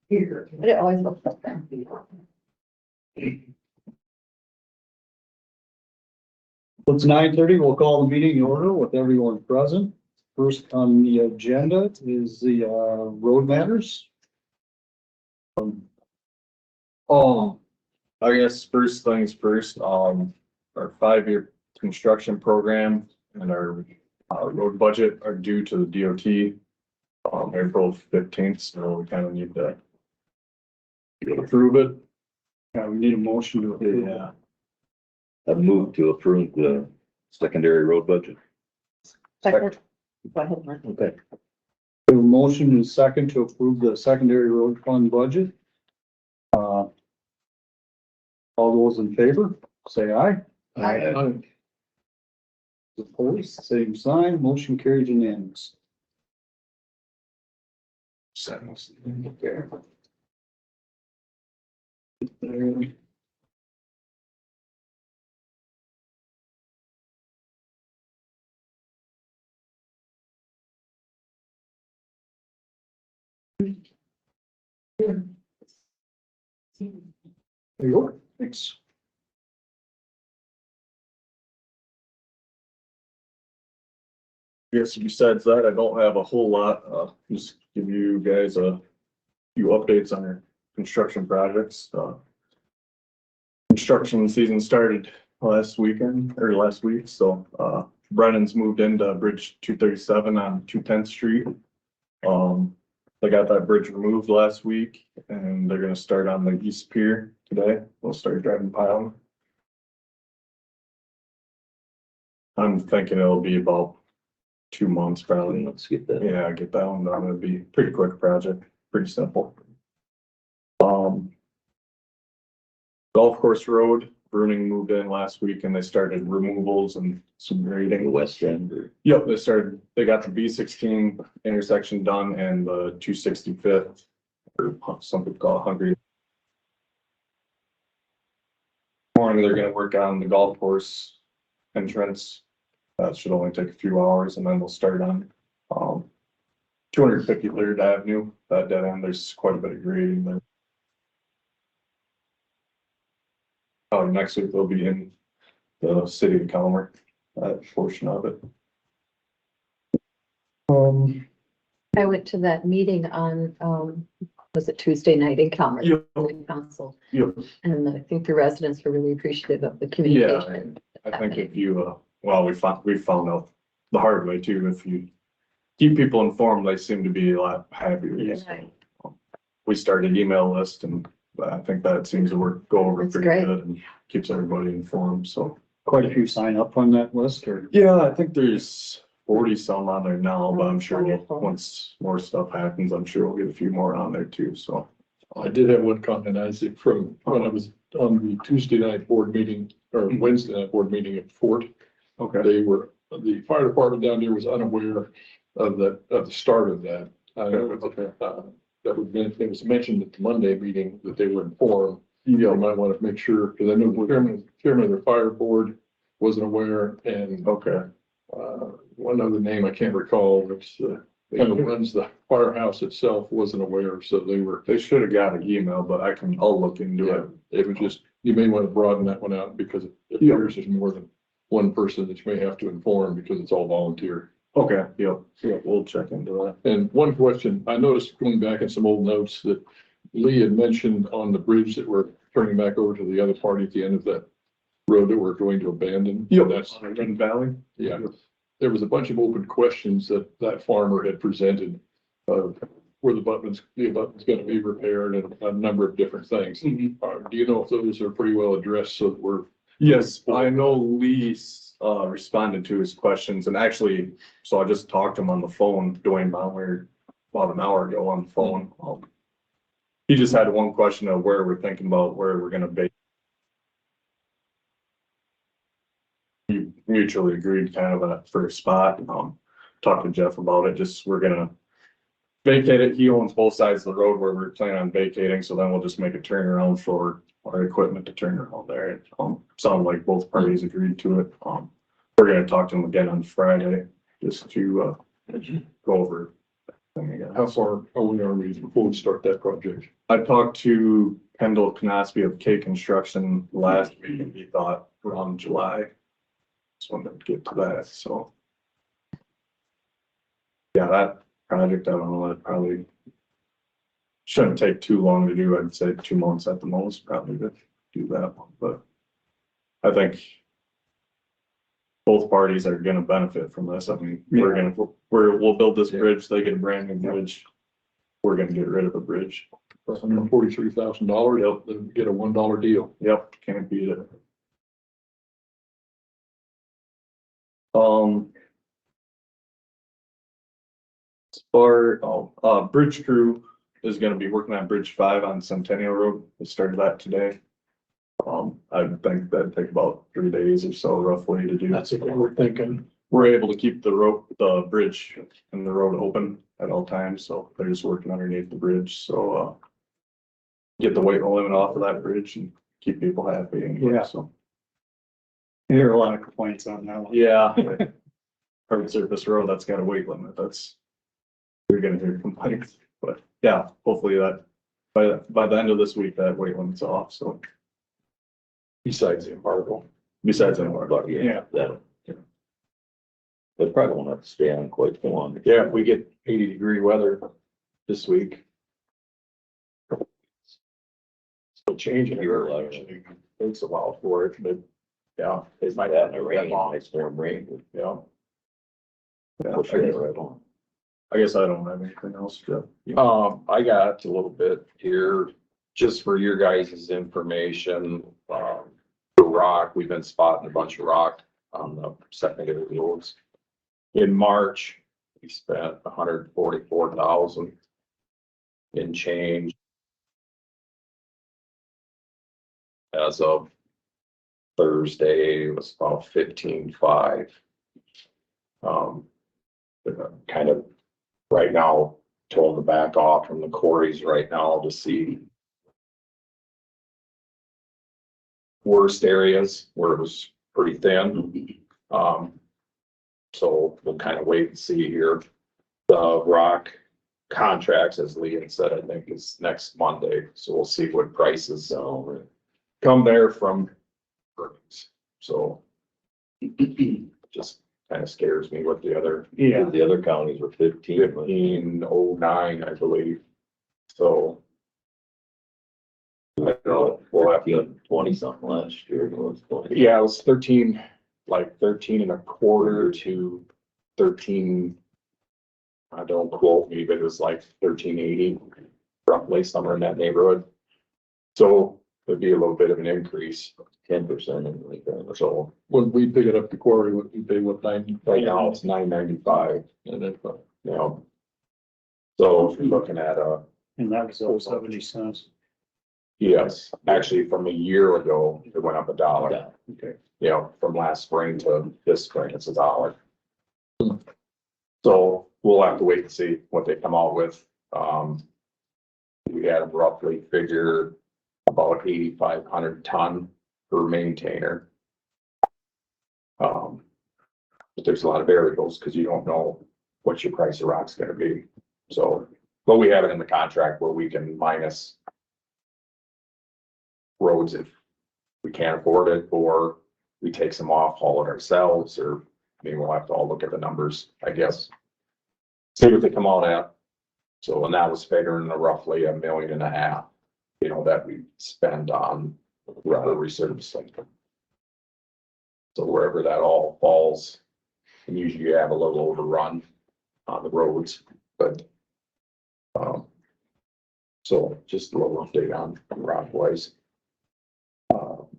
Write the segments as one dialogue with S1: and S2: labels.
S1: here.
S2: But it always looks like that.
S3: It's 9:30. We'll call the meeting in order with everyone present. First on the agenda is the road matters.
S4: I guess first things first, our 5-year construction program and our road budget are due to the DOT April 15th, so we kind of need to approve it.
S3: Yeah, we need a motion to approve.
S4: Yeah.
S5: I've moved to approve the secondary road budget.
S2: Second. Go ahead, Mark.
S5: Okay.
S3: We have a motion and a second to approve the secondary road fund budget. All those in favor, say aye.
S5: Aye.
S3: Opposed, same sign, motion carried unanimous. Okay. There you go. Thanks.
S4: Yes, besides that, I don't have a whole lot, just give you guys a few updates on our construction projects. Construction season started last weekend or last week, so Brennan's moved into Bridge 237 on 210th Street. They got that bridge removed last week and they're gonna start on the East Pier today. We'll start driving pile. I'm thinking it'll be about 2 months probably.
S5: Let's get that.
S4: Yeah, get that one done. It'd be a pretty quick project, pretty simple. Golf course road, Bruning moved in last week and they started removals and some
S5: The
S4: grading.
S5: west end or
S4: Yep, they got the B16 intersection done and the 265th, or some people call it Hungry. Morning, they're gonna work on the golf course entrance. That should only take a few hours and then we'll start on 253rd Avenue, that dead end. There's quite a bit of grading there. Next week they'll be in the city of Calmer, that portion of it.
S2: I went to that meeting on, was it Tuesday night in Calmer?
S4: Yep.
S2: Council,
S4: Yep.
S2: and I think the residents were really appreciative of the communication.
S4: I think if you, well, we found out the hard way too, if you keep people informed, they seem to be a lot happier.
S2: Yeah.
S4: So, we started an email list and I think that seems to go over
S2: That's
S4: pretty
S2: great.
S4: good and keeps everybody informed, so.
S3: Quite a few sign up on that list or?
S4: Yeah, I think there's 40 some on there now, but I'm sure
S2: Wonderful.
S4: once more stuff happens, I'm sure we'll get a few more on there too, so.
S1: I did have one comment, Isaac, from when I was on the Tuesday night board meeting or Wednesday night board meeting at Fort.
S4: Okay.
S1: The fire department down there was unaware of the start of that. It was mentioned at the Monday meeting that they were informed. You might want to make sure, because I know the chairman of the fire board wasn't aware, and
S4: Okay.
S1: one other name I can't recall, which kind of runs the firehouse itself, wasn't aware, so
S4: They should have got an email, but I'll look into it.
S1: it was just, you may want to broaden that one out because it appears there's more than one person that you may have to inform because it's all volunteer.
S4: Okay, yep, we'll check into that.
S1: And one question, I noticed going back in some old notes that Lee had mentioned on the bridge that we're turning back over to the other party at the end of that road that we're going to abandon. That's,
S4: On Red Valley?
S1: yeah, there was a bunch of open questions that farmer had presented of where the abutment's gonna be repaired and a number of different things. Do you know if those are pretty well addressed so that we're?
S4: Yes, I know Lease responded to his questions and actually, so I just talked to him on the phone, Dwayne Baumler, about an hour ago on the phone. He just had one question of where we're thinking about where we're gonna be. We mutually agreed kind of a first spot. Talked to Jeff about it, just we're gonna vacate it. He owns both sides of the road where we're planning on vacating, so then we'll just make a turnaround for our equipment to turn around there. It sounded like both parties agreed to it. We're gonna talk to him again on Friday, just to go over thing again.
S1: How far are we before we start that project?
S4: I talked to Kendall Knospe of K Construction last week and he thought around July. Just wanted to get to that, so. Yeah, that project, I don't know, that probably shouldn't take too long to do. I'd say 2 months at the most, probably to do that one, but I think both parties are gonna benefit from this. I mean, we'll build this bridge, they get a brand new bridge. We're gonna get rid of a bridge.
S1: For $143,000, then get a $1 deal.
S4: Yep, can't beat it. Bridge crew is gonna be working on Bridge 5 on Centennial Road. We started that today. I think that'd take about 3 days or so roughly to do.
S1: That's what we're thinking.
S4: We're able to keep the bridge and the road open at all times, so they're just working underneath the bridge, so, get the weight limit off of that bridge and keep people happy. Anyway,
S3: Yeah.
S4: So,
S3: I hear a lot of complaints on that one.
S4: yeah. Hard surface road, that's got a weight limit, you're gonna hear complaints, but yeah, hopefully that, by the end of this week, that weight limit's off, so.
S1: Besides the embargo.
S4: Besides that,
S5: But yeah, that. They probably won't have to stay on quite so long.
S1: Yeah, if we get 80-degree weather this week. Still changing here, actually. Takes a while for it, but yeah, it might
S5: That
S1: have
S5: and the
S1: to
S5: rain,
S1: rain long.
S5: nice warm rain.
S1: Yeah.
S5: Push it right on.
S4: I guess I don't have anything else, Jeff.
S6: I got a little bit here, just for your guys' information, the rock, we've been spotting a bunch of rock on the secondary roads. In March, we spent $144,000 in change. As of Thursday, it was about 15.5. Kind of right now, told to back off from the quarries right now to see worst areas where it was pretty thin. So we'll kind of wait and see here. The rock contracts, as Lee had said, I think is next Monday, so we'll see what prices come there from. So just kind of scares me what the other
S3: Yeah,
S5: The other counties were 15.
S6: 1509, I believe. So I don't know, we'll have to,
S5: 20 something last year. It was 20.
S6: yeah, it was 13, like 13 and a quarter to 13. Don't quote me, but it was like 1380, roughly somewhere in that neighborhood. So it'd be a little bit of an increase.
S5: 10% and like that.
S6: So
S1: When we pick it up the quarry, what we pay, what 90?
S6: right now it's 995,
S1: And then,
S6: you know. So if you're looking at
S3: and that was over 70 cents.
S6: yes, actually from a year ago, it went up $1.
S5: Yeah.
S1: okay.
S6: You know, from last spring to this spring, it's $1. So we'll have to wait and see what they come out with. We had them roughly figure about 8,500 ton per maintainer. But there's a lot of variables because you don't know what your price of rock's gonna be. So, but we have it in the contract where we can minus roads if we can't afford it, or we take some off, haul it ourselves, or maybe we'll have to all look at the numbers, I guess. See what they come out at. So, and that was figuring roughly $1.5 million, you know, that we spend on rubber resurfacing. So wherever that all falls, and usually you have a little overrun on the roads, but so just a little update on Rockways.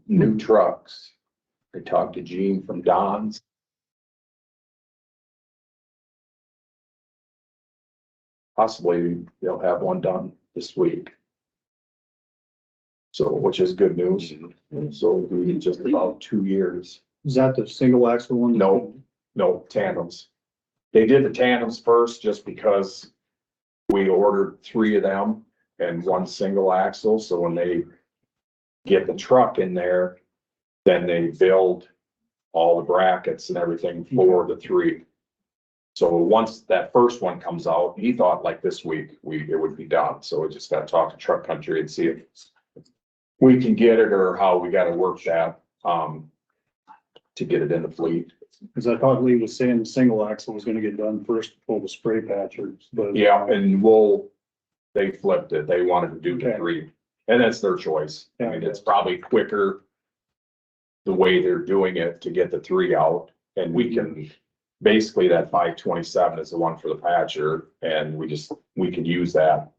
S6: New trucks. I talked to Gene from Don's. Possibly they'll have one done this week. So, which is good news. So we just about 2 years.
S3: Is that the single axle one?
S6: No tandems. They did the tandems first just because we ordered 3 of them and 1 single axle. So when they get the truck in there, then they build all the brackets and everything for the 3. So once that first one comes out, he thought like this week, it would be done. So we just gotta talk to Truck Country and see if we can get it or how we gotta work that, to get it in the fleet.
S3: Cause I thought Lee was saying the single axle was gonna get done first before the spray patchers, but.
S6: Yeah, and they flipped it. They wanted to do the
S3: Okay.
S6: 3, and that's their choice. I mean,
S3: Yeah.
S6: it's probably quicker the way they're doing it to get the 3 out, and we can, basically that 527 is the one for the patcher, and we can use that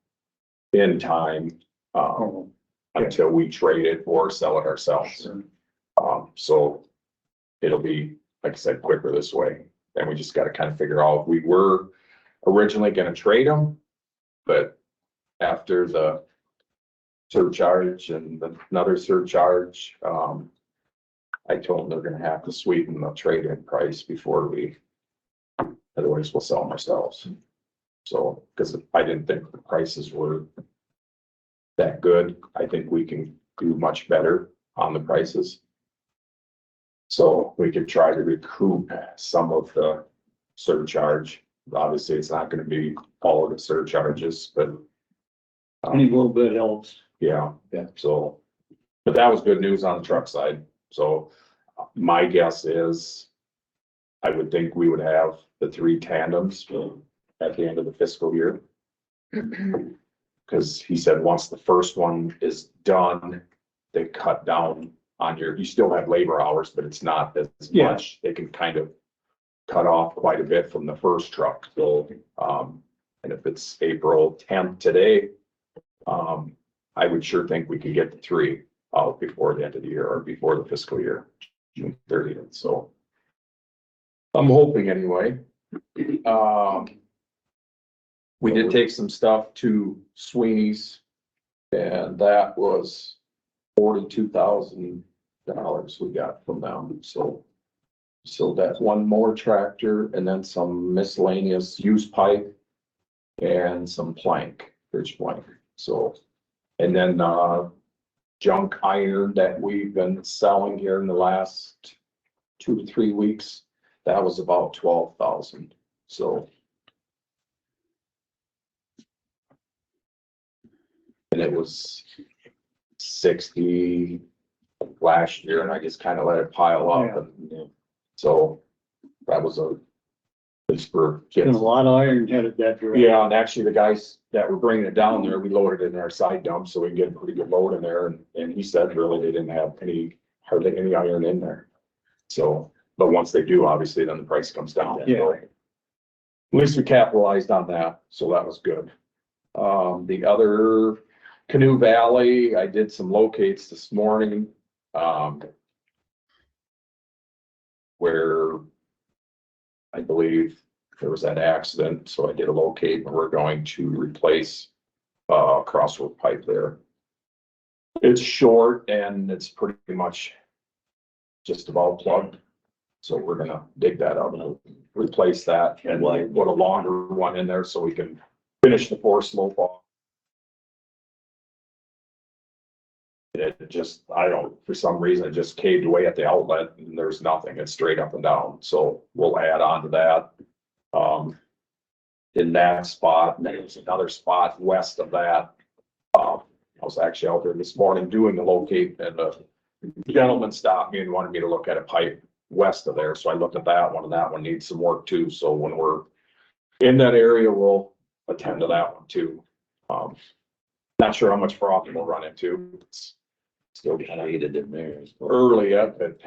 S6: in time,
S3: Oh,
S6: until we trade it or sell it ourselves.
S3: sure.
S6: So it'll be, like I said, quicker this way. Then we just gotta kind of figure out, we were originally gonna trade them, but after the surcharge and another surcharge, I told them they're gonna have to sweeten the trade-in price before otherwise we'll sell them ourselves. So, cause I didn't think the prices were that good. I think we can do much better on the prices. So we could try to recoup some of the surcharge. Obviously, it's not gonna be all of the surcharges, but
S3: Any little bit helps.
S6: yeah, so, but that was good news on the truck side. So my guess is I would think we would have the 3 tandems at the end of the fiscal year. Cause he said once the first one is done, they cut down on you still have labor hours, but it's not as
S3: Yeah.
S6: much. They can kind of cut off quite a bit from the first truck. So, and if it's April 10th today, I would sure think we could get the 3 out before the end of the year or before the fiscal year, June 30th. So I'm hoping anyway. We did take some stuff to Sweeney's, and that was $42,000 we got from them. So that's one more tractor and then some miscellaneous used pipe and some plank, bridge plank. So, and then, junk iron that we've been selling here in the last 2 to 3 weeks, that was about 12,000. So. And it was 60 last year, and I just kind of let it pile up. And so that was at least for
S3: Been
S6: kids.
S3: a lot of iron headed that direction.
S6: Yeah, and actually the guys that were bringing it down there, we loaded it in our side dump so we can get a pretty good load in there. And he said really they didn't have hardly any iron in there. So, but once they do, obviously then the price comes down.
S3: Yeah.
S6: So, at least we capitalized on that, so that was good. The other Canoe Valley, I did some locates this morning, where I believe there was that accident, so I did a locate and we're going to replace crossroad pipe there. It's short and it's pretty much just about plugged. So we're gonna dig that out and replace that and like put a longer one in there so we can finish the 4 slope off. It just, for some reason, it just caved away at the outlet and there's nothing. It's straight up and down. So we'll add on to that. In that spot, and then there's another spot west of that. I was actually out there this morning doing the locate and the gentleman stopped me and wanted me to look at a pipe west of there. So I looked at that one and that one needs some work too. So when we're in that area, we'll attend to that one too. Not sure how much froth we'll run into. It's still kind of
S5: Heated in there.
S6: early yet, but,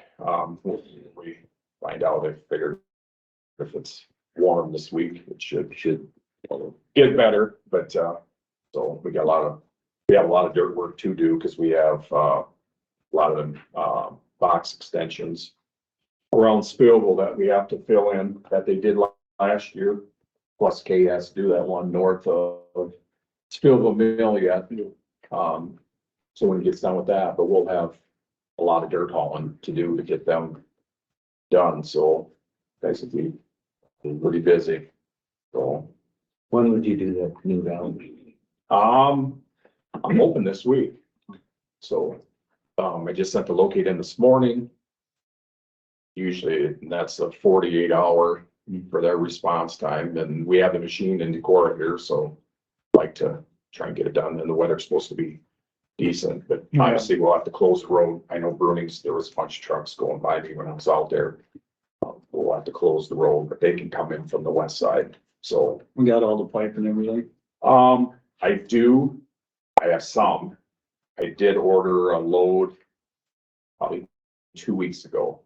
S6: we find out. I figured if it's warm this week, it should get better, but, so we have a lot of dirt work to do because we have, a lot of them, box extensions around Spillville that we have to fill in that they did last year. Plus Kate has to do that one north of Spillville Mill yet. So when he gets done with that, but we'll have a lot of dirt hauling to do to get them done. So basically pretty busy. So,
S5: When would you do that Canoe Valley?
S6: I'm hoping this week. So, I just sent the locate in this morning. Usually that's a 48-hour for their response time, and we have the machine in Decorah here, so like to try and get it done, and the weather's supposed to be decent, but
S3: Yeah.
S6: obviously we'll have to close the road. I know Brunings, there was a bunch of trucks going by me when I was out there. We'll have to close the road, but they can come in from the west side, so.
S3: We got all the pipe and everything.
S6: I have some. I did order a load probably 2 weeks ago.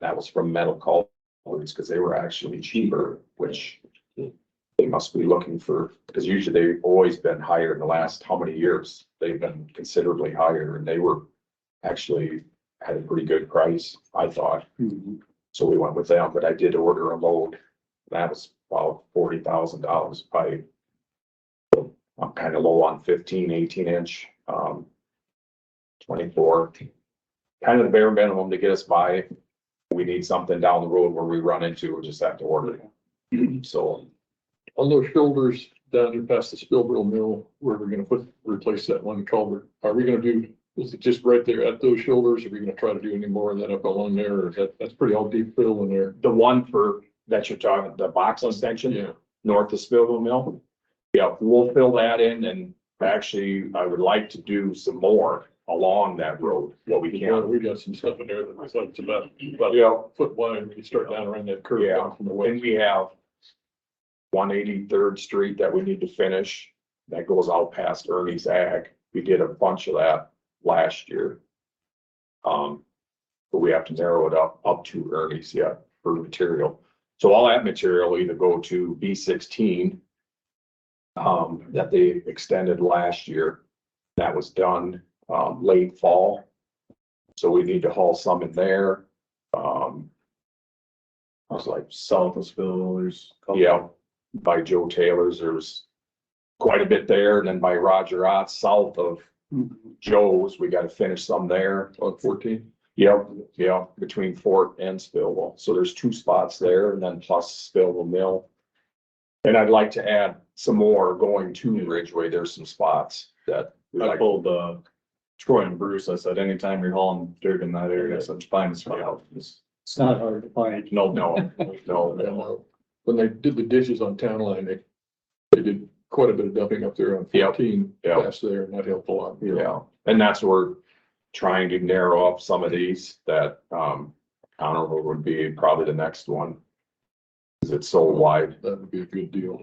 S6: That was from Metal Culverts because they were actually cheaper, which they must be looking for, because usually they've always been higher in the last how many years? They've been considerably higher, and they were actually had a pretty good price, I thought. So we went with them, but I did order a load. That was about $40,000 pipe. I'm kind of low on 15, 18-inch, 24. Kind of the bare minimum to get us by. We need something down the road where we run into, we'll just have to order it. So
S1: On those shoulders down here past the Spillville Mill, where we're gonna replace that one culvert, are we gonna do, is it just right there at those shoulders? Are we gonna try to do any more of that up along there, or is that's pretty all deep fill in there?
S6: the one that you're talking, the box extension
S1: Yeah,
S6: north of Spillville Mill. Yeah, we'll fill that in, and actually I would like to do some more along that road, what we can.
S1: we got some stuff in there that looks like it's about
S6: Yeah,
S1: a foot wide when you start down around that curve.
S6: Yeah.
S1: down from the west.
S6: and we have 183rd Street that we need to finish. That goes out past Ernie's Ag. We did a bunch of that last year. But we have to narrow it up to Ernie's yet for material. So all that material will either go to B16. That they extended last year. That was done, late fall. So we need to haul some in there. I was like,
S4: South of Spillville, there's. a couple.
S6: yeah, by Joe Taylor's, there's quite a bit there, and then by Roger Ott's, south of Joe's, we gotta finish some there.
S1: On 14.
S6: Yep, yeah, between Fort and Spillville, so there's 2 spots there, and then plus Spillville Mill. And I'd like to add some more going to Ridgeway, there's some spots that. we'd
S4: I
S6: like-
S4: told, Troy and Bruce, I said, anytime you're hauling dirt in that area, such fine spot. Just-
S3: It's not hard to find.
S6: No, no.
S1: And, when they did the ditches on Town Line, they did quite a bit of dumping up there on
S6: Yep.
S1: 14
S6: Yep.
S1: past there, and that helped a lot.
S6: Yeah, and that's where we're trying to narrow up some of these that, Conover would be probably the next one. Cause it's so wide,
S1: That would be a good deal.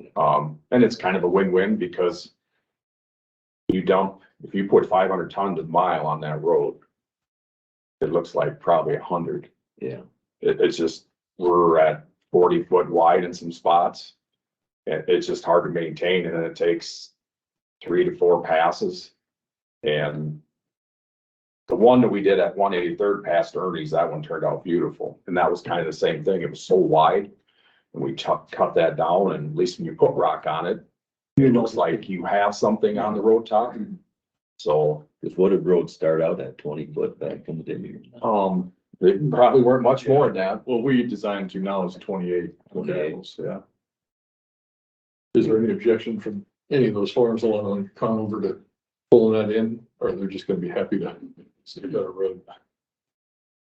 S6: and it's kind of a win-win because if you put 500 tons a mile on that road, it looks like probably 100.
S5: Yeah.
S6: It's just, we're at 40 foot wide in some spots. And it's just hard to maintain, and then it takes 3 to 4 passes. And the one that we did at 183rd past Ernie's, that one turned out beautiful. And that was kind of the same thing. It was so wide. And we cut that down, and at least when you put rock on it, it looks like you have something on the road top. So,
S5: Cause what did roads start out at 20 foot back in the day?
S6: they probably weren't much more than that.
S4: Well, we designed to now is 28.
S5: 28.
S4: Yeah.
S1: Is there any objection from any of those farms along Conover to pulling that in, or they're just gonna be happy to see that road?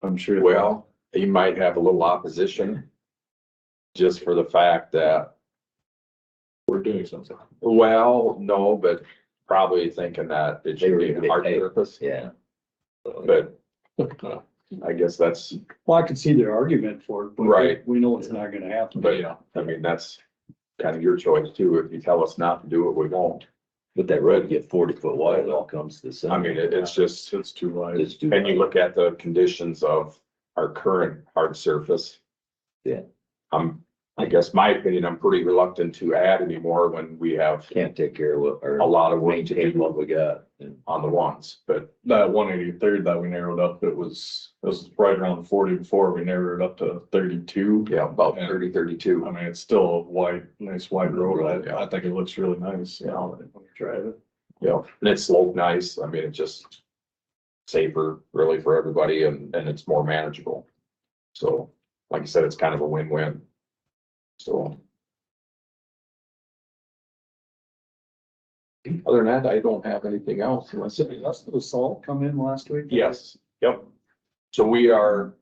S4: I'm sure.
S6: Well, you might have a little opposition. Just for the fact that,
S1: We're doing something.
S6: well, no, but probably thinking that it should be a hard surface.
S5: Yeah.
S6: But I guess that's,
S3: Well, I could see their argument for it, but
S6: Right.
S3: we know it's not gonna happen.
S6: but yeah, I mean, that's kind of your choice too. If you tell us not to do it, we won't.
S5: But that road get 40 foot wide, it all comes to the center.
S6: I mean, it's just,
S4: It's too wide.
S5: It's too
S6: and you
S5: wide.
S6: look at the conditions of our current hard surface.
S5: Yeah.
S6: I guess my opinion, I'm pretty reluctant to add anymore when we have
S5: Can't take care of what, or
S6: a lot of work to
S5: maintain
S6: do
S5: what we got. And
S6: on the ones, but
S4: That 183rd that we narrowed up, it was right around 40 before, we narrowed it up to 32.
S6: yeah, about
S4: Yeah.
S6: 30, 32.
S4: I mean, it's still a wide, nice wide road.
S6: Yeah.
S4: I think it looks really nice, you know, when you drive it.
S6: Yeah, and it's sloped nice. I mean, it's just safer really for everybody, and it's more manageable. So, like I said, it's kind of a win-win. So. Other than that, I don't have anything else unless.
S3: So the rest of the salt come in last week?
S6: Yes, yep. So we are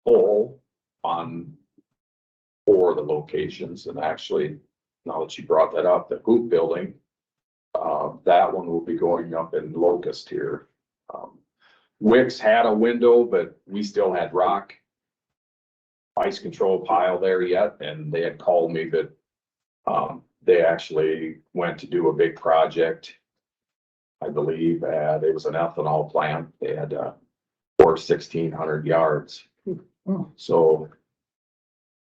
S6: full on for the locations, and actually, now that you brought that up, the hoop building, that one will be going up in Locust here. Wicks had a window, but we still had rock ice control pile there yet, and they had called me that they actually went to do a big project. I believe, it was an ethanol plant. They had, for 1,600 yards.
S3: Oh.
S6: So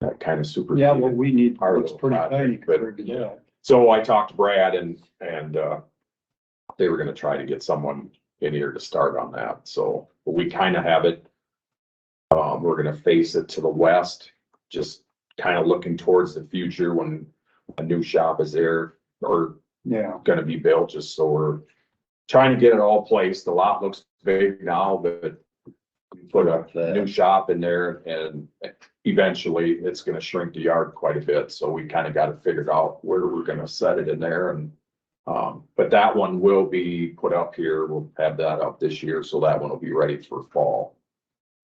S6: that kind of super.
S3: Yeah, what we need
S6: Our
S3: looks
S6: little
S3: pretty
S6: project,
S3: tiny
S6: but-
S3: compared to that.
S6: So I talked to Brad and they were gonna try to get someone in here to start on that. So we kind of have it. We're gonna face it to the west, just kind of looking towards the future when a new shop is there or
S3: Yeah,
S6: gonna be built, just so we're trying to get it all placed. The lot looks big now, but we put a new shop in there and eventually it's gonna shrink the yard quite a bit. So we kind of got to figure out where we're gonna set it in there and, but that one will be put up here. We'll have that up this year. So that one will be ready for fall.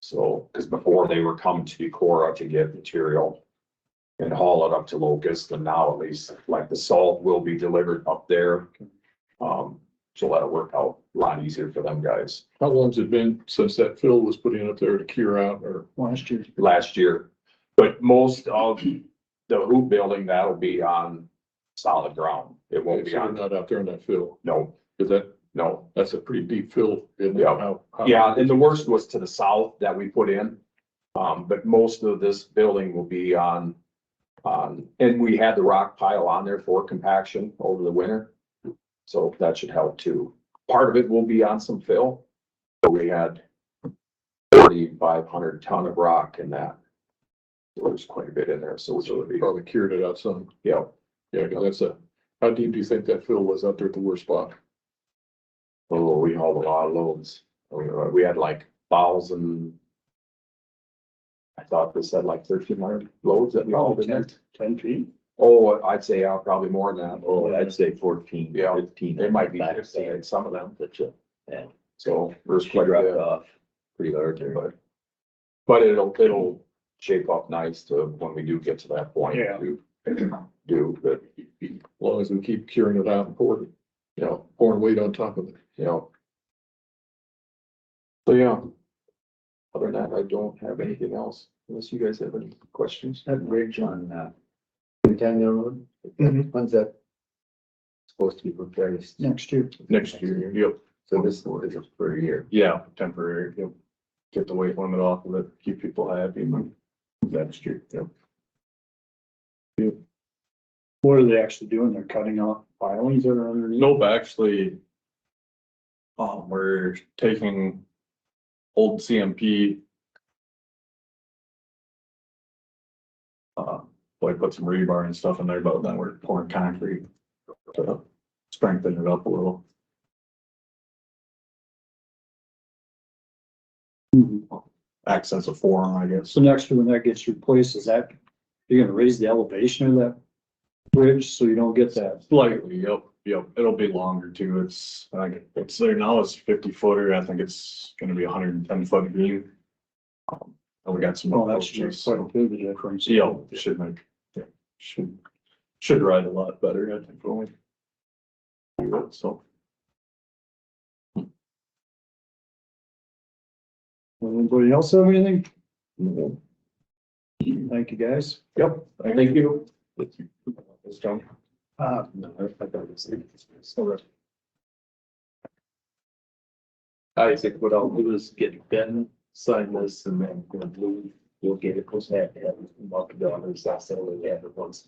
S6: So, cause before they were coming to Decorah to get material and haul it up to Locust, and now at least like the salt will be delivered up there. So that'll work out a lot easier for them guys.
S1: How long's it been since that fill was put in up there to cure out or?
S3: last year.
S6: Last year, but most of the hoop building, that'll be on solid ground. It won't be
S1: So we're
S6: on,
S1: not out there in that fill,
S6: no,
S1: cause
S6: no.
S1: that's a pretty deep fill. Isn't it?
S6: Yeah.
S1: How-
S6: Yeah, and the worst was to the south that we put in. But most of this building will be on, and we had the rock pile on there for compaction over the winter. So that should help too. Part of it will be on some fill. So we had 4,500 ton of rock in that. So there's quite a bit in there, so
S1: So
S6: it's
S1: it probably cured it out some.
S6: yeah.
S1: Yeah, cause that's how deep do you think that fill was out there at the worst spot?
S6: Oh, we hauled a lot of loads. We had like 1,000. I thought they said like 1,300 loads that we hauled in there.
S3: 10 feet.
S6: Oh, I'd say probably more than that.
S5: Oh, I'd say 14,
S6: Yeah,
S5: 15.
S6: They might be
S5: Back
S6: 15 in some of them.
S5: Yeah.
S6: So there's
S5: She
S6: quite a
S5: dropped
S6: bit,
S5: off pretty hard there.
S6: but it'll shape up nice to when we do get to that point.
S3: Yeah.
S6: To do, but,
S1: As long as we keep curing it out and pouring weight on top of it.
S6: you know. So, yeah. Other than that, I don't have anything else, unless you guys have any questions.
S7: That bridge on, Centennial Road, when's that supposed to be replaced?
S3: Next year.
S4: Next year, yep,
S7: So this is for a year.
S4: yeah, temporary, yep. Get the weight limit off of it, keep people happy, and next year, yep.
S3: What are they actually doing? They're cutting off pilings that are underneath?
S4: Nope, actually. We're taking old CMP. Like put some rebar and stuff in there, but then we're pouring concrete to strengthen it up a little.
S3: Mhm.
S4: Access a form, I guess.
S3: So next year when that gets replaced, is that, you're gonna raise the elevation of that bridge so you don't get that?
S4: Slightly, yep, it'll be longer too, I think it's there now, it's 50-footer, I think it's gonna be 110-foot beam. And we got some.
S3: Oh, that's
S4: approaches,
S3: quite a
S4: so,
S3: bit of a difference.
S4: yeah, should make, yeah, should ride a lot better, I think, when we do it, so.
S3: Anybody else have anything? Thank you, guys.
S4: Yep, thank you. It's John.
S7: No, I thought it was.
S5: I think what I'll do is get Ben, sign this, and then you'll get it, close that, and mark it down, and so we have it once.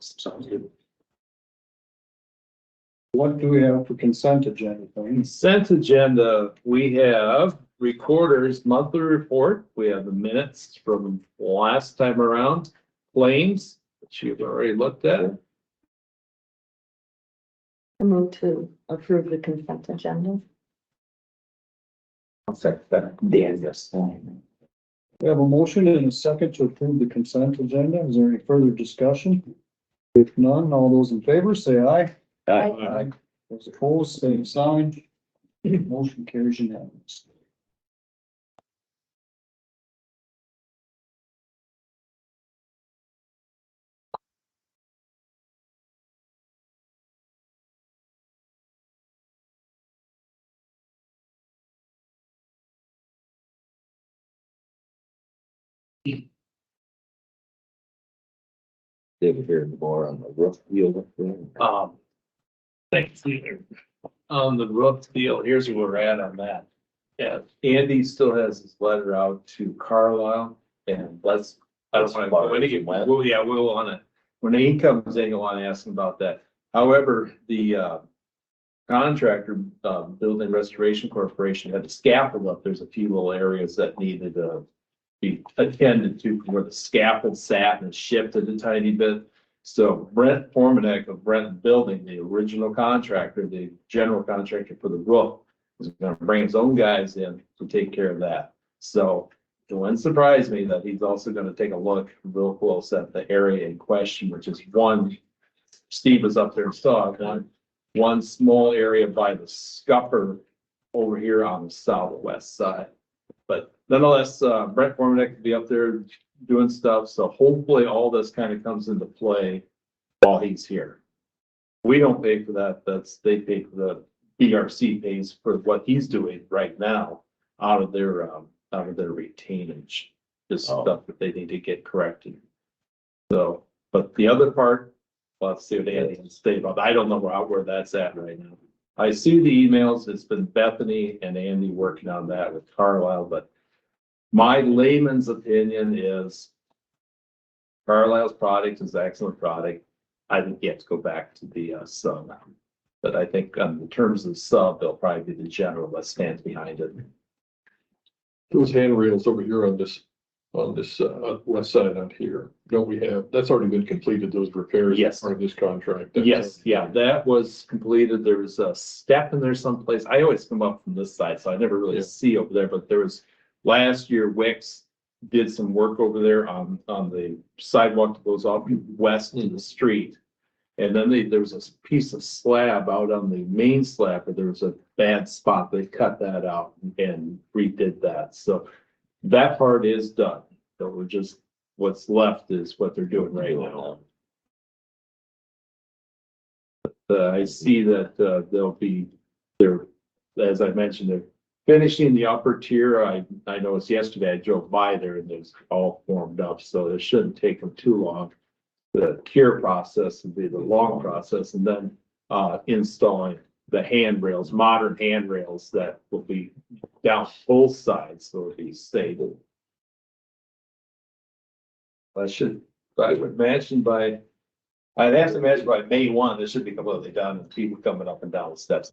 S5: Sounds good.
S3: What do we have for consent agenda things?
S8: Consent agenda, we have recorder's monthly report. We have the minutes from last time around. Claims, which you've already looked at.
S2: I move to approve the consent agenda.
S7: I'll second that. Dan, yes.
S3: We have a motion and a second to approve the consent agenda. Is there any further discussion? If none, all those in favor say aye. Aye. Those opposed, same sign. Motion carries unanimously.
S5: Did we hear more on the roof deal?
S8: Thanks, Peter. On the roof deal, here's where we're at on that. Yeah, Andy still has his letter out to Carlisle and I don't want to, when he get, well, yeah, we'll on it. When he comes in, you'll want to ask him about that. However, the contractor, Building Restoration Corporation had a scaffold up. There's a few little areas that needed to be attended to where the scaffold sat and shifted a tiny bit. So Brent Formanek of Brent Building, the original contractor, the general contractor for the roof, is gonna bring his own guys in to take care of that. So it wouldn't surprise me that he's also gonna take a look real close at the area in question, which is one, Steve was up there and saw it, one small area by the scupper over here on the southwest side. But nonetheless, Brent Formanek will be up there doing stuff, so hopefully all this kind of comes into play while he's here. We don't pay for that, they pay for the BRC pays for what he's doing right now out of their retainage. Just stuff that they need to get corrected. So, but the other part, let's see what Andy can say about. I don't know where that's at right now. I see the emails, it's been Bethany and Andy working on that with Carlisle, but my layman's opinion is Carlisle's product is an excellent product. I think you have to go back to the sub. But I think in terms of sub, they'll probably be the general that stands behind it.
S1: Those handrails over here on this west side out here, don't we have, that's already been completed, those repairs?
S8: Yes.
S1: Part of this contract?
S8: Yes, yeah, that was completed. There was a step in there someplace. I always come up from this side, so I never really see over there, but there was last year, Wix did some work over there on the sidewalk that goes off west to the street. And then there was a piece of slab out on the main slab, but there was a bad spot. They cut that out and redid that. So that part is done. So we're just, what's left is what they're doing right now. I see that as I mentioned, they're finishing the upper tier. I noticed yesterday I drove by there and it was all formed up, so it shouldn't take them too long. The cure process would be the long process, and then installing the handrails, modern handrails that will be down both sides, so it'll be stable. I would imagine I'd have to imagine by May 1, this should be completely done, and people coming up and down the steps.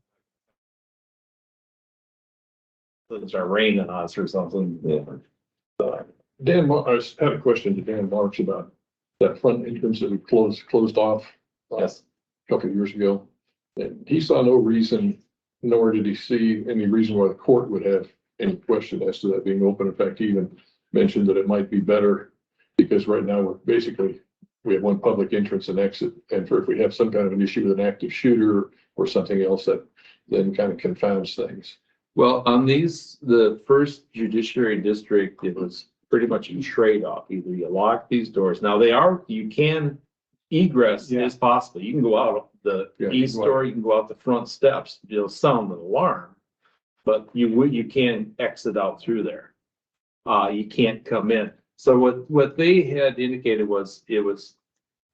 S8: It's our raining on us or something. Yeah.
S1: Dan, I had a question to Dan Marks about that front entrance that we closed off.
S8: Yes.
S1: A couple of years ago. And he saw no reason, nor did he see any reason why the court would have any question as to that being open. In fact, he even mentioned that it might be better because right now we have one public entrance and exit. And if we have some kind of an issue with an active shooter or something else, that then kind of confounds things.
S8: Well, on the first judiciary district, it was pretty much a trade-off. Either you lock these doors. Now you can egress is possible. You can go out the east door, you can go out the front steps, you'll sound an alarm, but you can't exit out through there. You can't come in. So what they had indicated was it was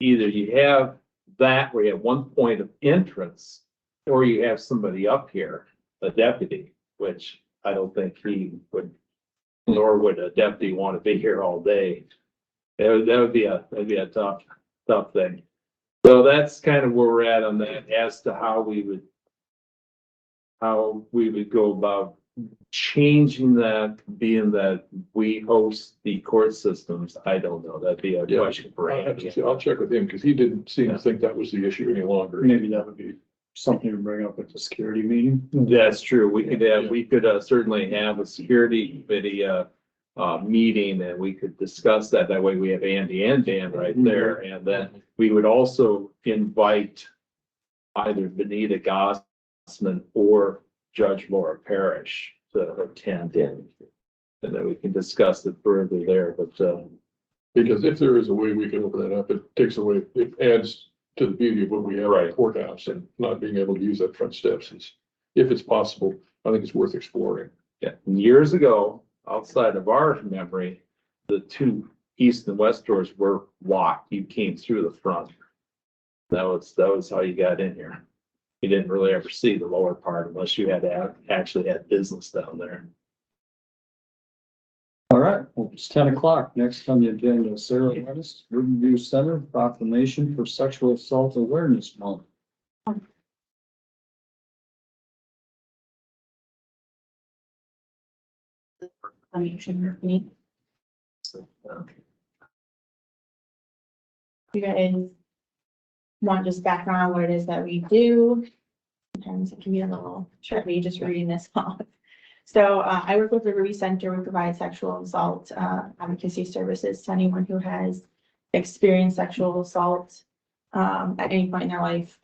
S8: either you have that where you have one point of entrance or you have somebody up here, a deputy, which I don't think he would, nor would a deputy want to be here all day. That would be a tough thing. So that's kind of where we're at on that as to how we would go about changing that, being that we host the court systems. I don't know. That'd be a question for Andy.
S1: I'll check with him because he didn't seem to think that was the issue any longer.
S3: Maybe that would be something to bring up at the security meeting.
S8: That's true. We could certainly have a security committee meeting and we could discuss that. That way we have Andy and Dan right there. And then we would also invite either Benita Gossman or Judge Laura Parrish to attend in. And then we can discuss it further there. But
S1: because if there is a way we can open that up, it adds to the beauty of what we have at the courthouse, and not being able to use that front steps is, if it's possible, I think it's worth exploring.
S8: yeah, years ago, outside of our memory, the two east and west doors were locked. You came through the front. That was how you got in here. You didn't really ever see the lower part unless you had to actually had business down there.
S3: All right, well, it's 10 o'clock. Next on the agenda, Sarah Wennes, Riverview Center, proclamation for Sexual Assault Awareness Month.
S9: You guys want just background on what it is that we do? Sometimes it can be a little tricky just reading this off. So I work with the Riverview Center. We provide sexual assault advocacy services to anyone who has experienced sexual assault at any point in their life,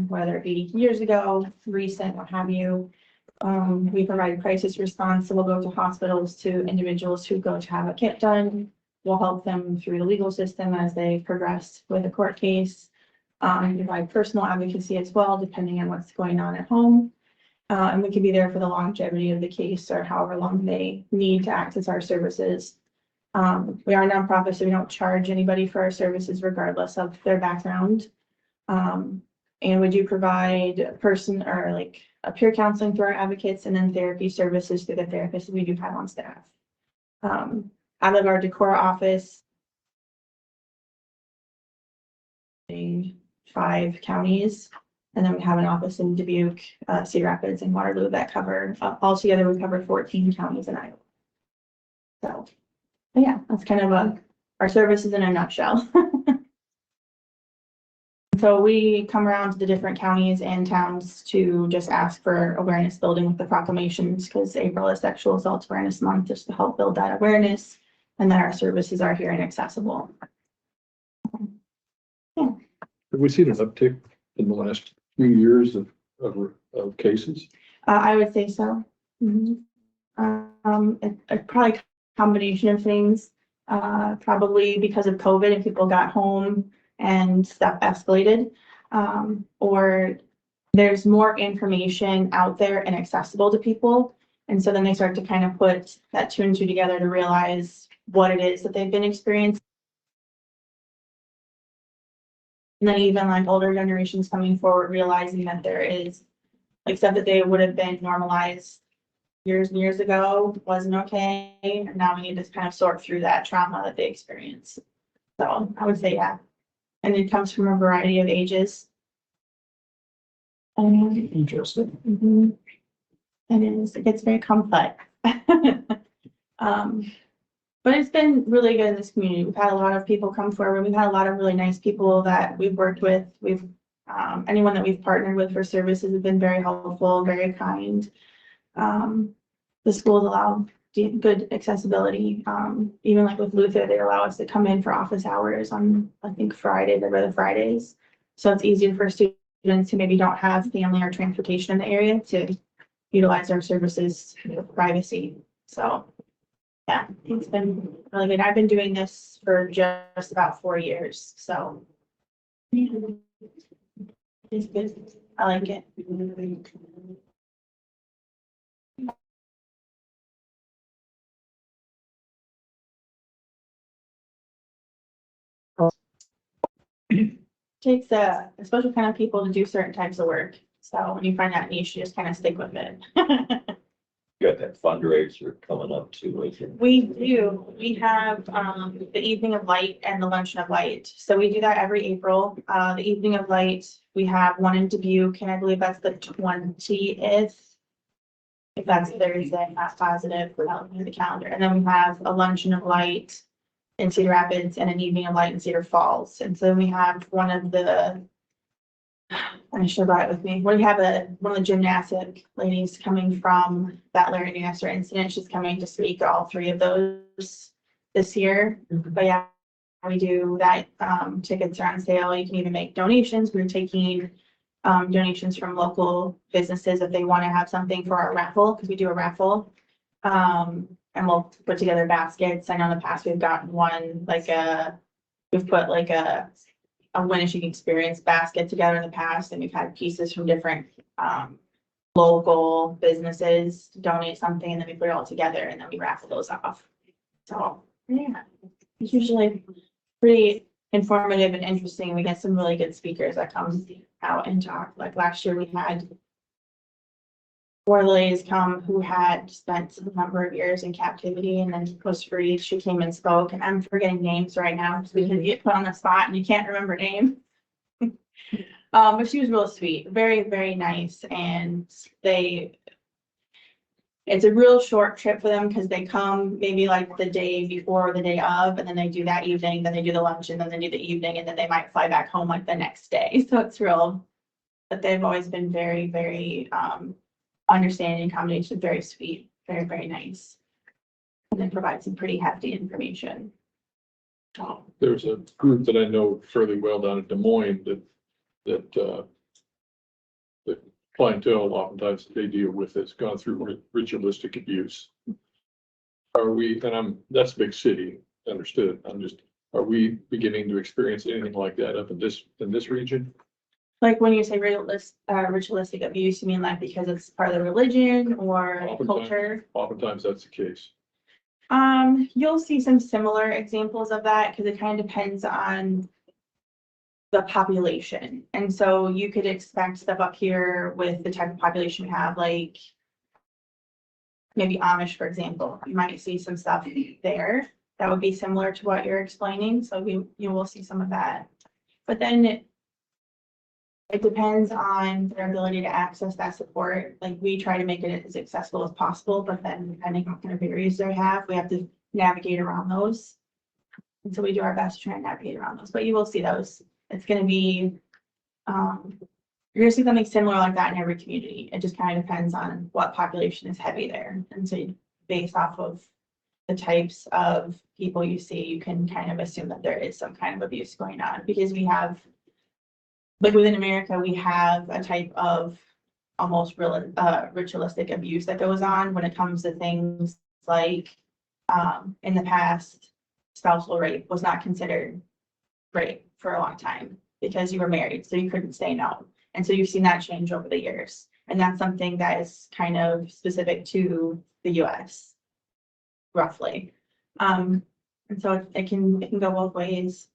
S9: whether it be years ago, recent, what have you. We provide crisis response, so we'll go to hospitals, to individuals who go to have a kit done. We'll help them through the legal system as they progress with a court case. We provide personal advocacy as well, depending on what's going on at home. And we can be there for the longevity of the case or however long they need to access our services. We are a nonprofit, so we don't charge anybody for our services regardless of their background. And we do provide a peer counseling through our advocates, and then therapy services through the therapists we do have on staff. Out of our Decorah office, 5 counties, and then we have an office in Dubuque, Cedar Rapids, and Waterloo that cover, altogether we cover 14 counties in Iowa. So, yeah, that's kind of our services in a nutshell. So we come around to the different counties and towns to just ask for awareness building with the proclamations, because April is Sexual Assault Awareness Month, just to help build that awareness and that our services are here and accessible.
S1: Have we seen an uptick in the last few years of cases?
S9: I would say so. Mhm. It's probably a combination of things, probably because of COVID and people got home and stuff escalated, or there's more information out there and accessible to people. And so then they start to kind of put that 2 and 2 together to realize what it is that they've been experiencing. And then even like older generations coming forward, realizing that there is like stuff that they would have been normalized years and years ago wasn't okay. And now we need to kind of sort through that trauma that they experience. So I would say, yeah. And it comes from a variety of ages.
S3: Interesting.
S9: Mhm. It gets very complex. But it's been really good in this community. We've had a lot of people come forward. We've had a lot of really nice people that we've worked with. Anyone that we've partnered with for services have been very helpful, very kind. The schools allow good accessibility. Even like with Luther, they allow us to come in for office hours on, I think, Fridays, every other Fridays. So it's easier for students who maybe don't have family or transportation in the area to utilize our services with privacy. So yeah, it's been really good. I've been doing this for just about 4 years, so it's good. I like it. Takes a special kind of people to do certain types of work. So when you find that niche, you just kind of stick with it.
S5: You got that fundraiser coming up too.
S9: We do. We have the Evening of Light and the Luncheon of Light. So we do that every April. The Evening of Light, we have one in Dubuque, and I believe that's the 20th. If that's Thursday, I'm not positive, without looking at the calendar. And then we have a Luncheon of Light in Cedar Rapids and an Evening of Light in Cedar Falls. And so we have one of the, I should have brought it with me. We have one of the gymnastic ladies coming from that Larry Nasser incident. She's coming to speak at all 3 of those this year. But yeah, we do that. Tickets are on sale. You can even make donations. We're taking donations from local businesses if they want to have something for our raffle, because we do a raffle. And we'll put together baskets. I know in the past we've gotten one, we've put like a Winneshiek experience basket together in the past, and we've had pieces from different local businesses donate something, and then we put it all together and then we raffle those off. So Yeah, it's usually pretty informative and interesting. We get some really good speakers that come out and talk. Like last year, we had 4 ladies come who had spent a number of years in captivity and then was freed. She came and spoke, and I'm forgetting names right now because we can get put on the spot and you can't remember names. But she was real sweet, very, very nice, and it's a real short trip for them because they come maybe like the day before or the day of, and then they do that evening, then they do the lunch, and then they do the evening, and then they might fly back home like the next day. So it's real, but they've always been very, very understanding, accommodation, very sweet, very, very nice. And then provide some pretty hefty information.
S1: There's a group that I know fairly well down in Des Moines that the clientele oftentimes they deal with has gone through ritualistic abuse. Are we, and that's a big city, understood. Are we beginning to experience anything like that up in this region?
S9: Like when you say ritualistic abuse, you mean like because it's part of the religion or culture?
S1: Oftentimes that's the case.
S9: You'll see some similar examples of that because it kind of depends on the population. And so you could expect stuff up here with the type of population we have, like maybe Amish, for example. You might see some stuff there that would be similar to what you're explaining. So you will see some of that. But then it depends on their ability to access that support. Like we try to make it as accessible as possible, but then depending on what kind of barriers they have, we have to navigate around those. And so we do our best to try and navigate around those, but you will see those. It's gonna be, you're gonna see something similar like that in every community. It just kind of depends on what population is heavy there. And so based off of the types of people you see, you can kind of assume that there is some kind of abuse going on because we have, like within America, we have a type of almost ritualistic abuse that goes on when it comes to things like, in the past, spousal rape was not considered rape for a long time because you were married, so you couldn't say no. And so you've seen that change over the years. And that's something that is kind of specific to the US, roughly. And so it can go both ways.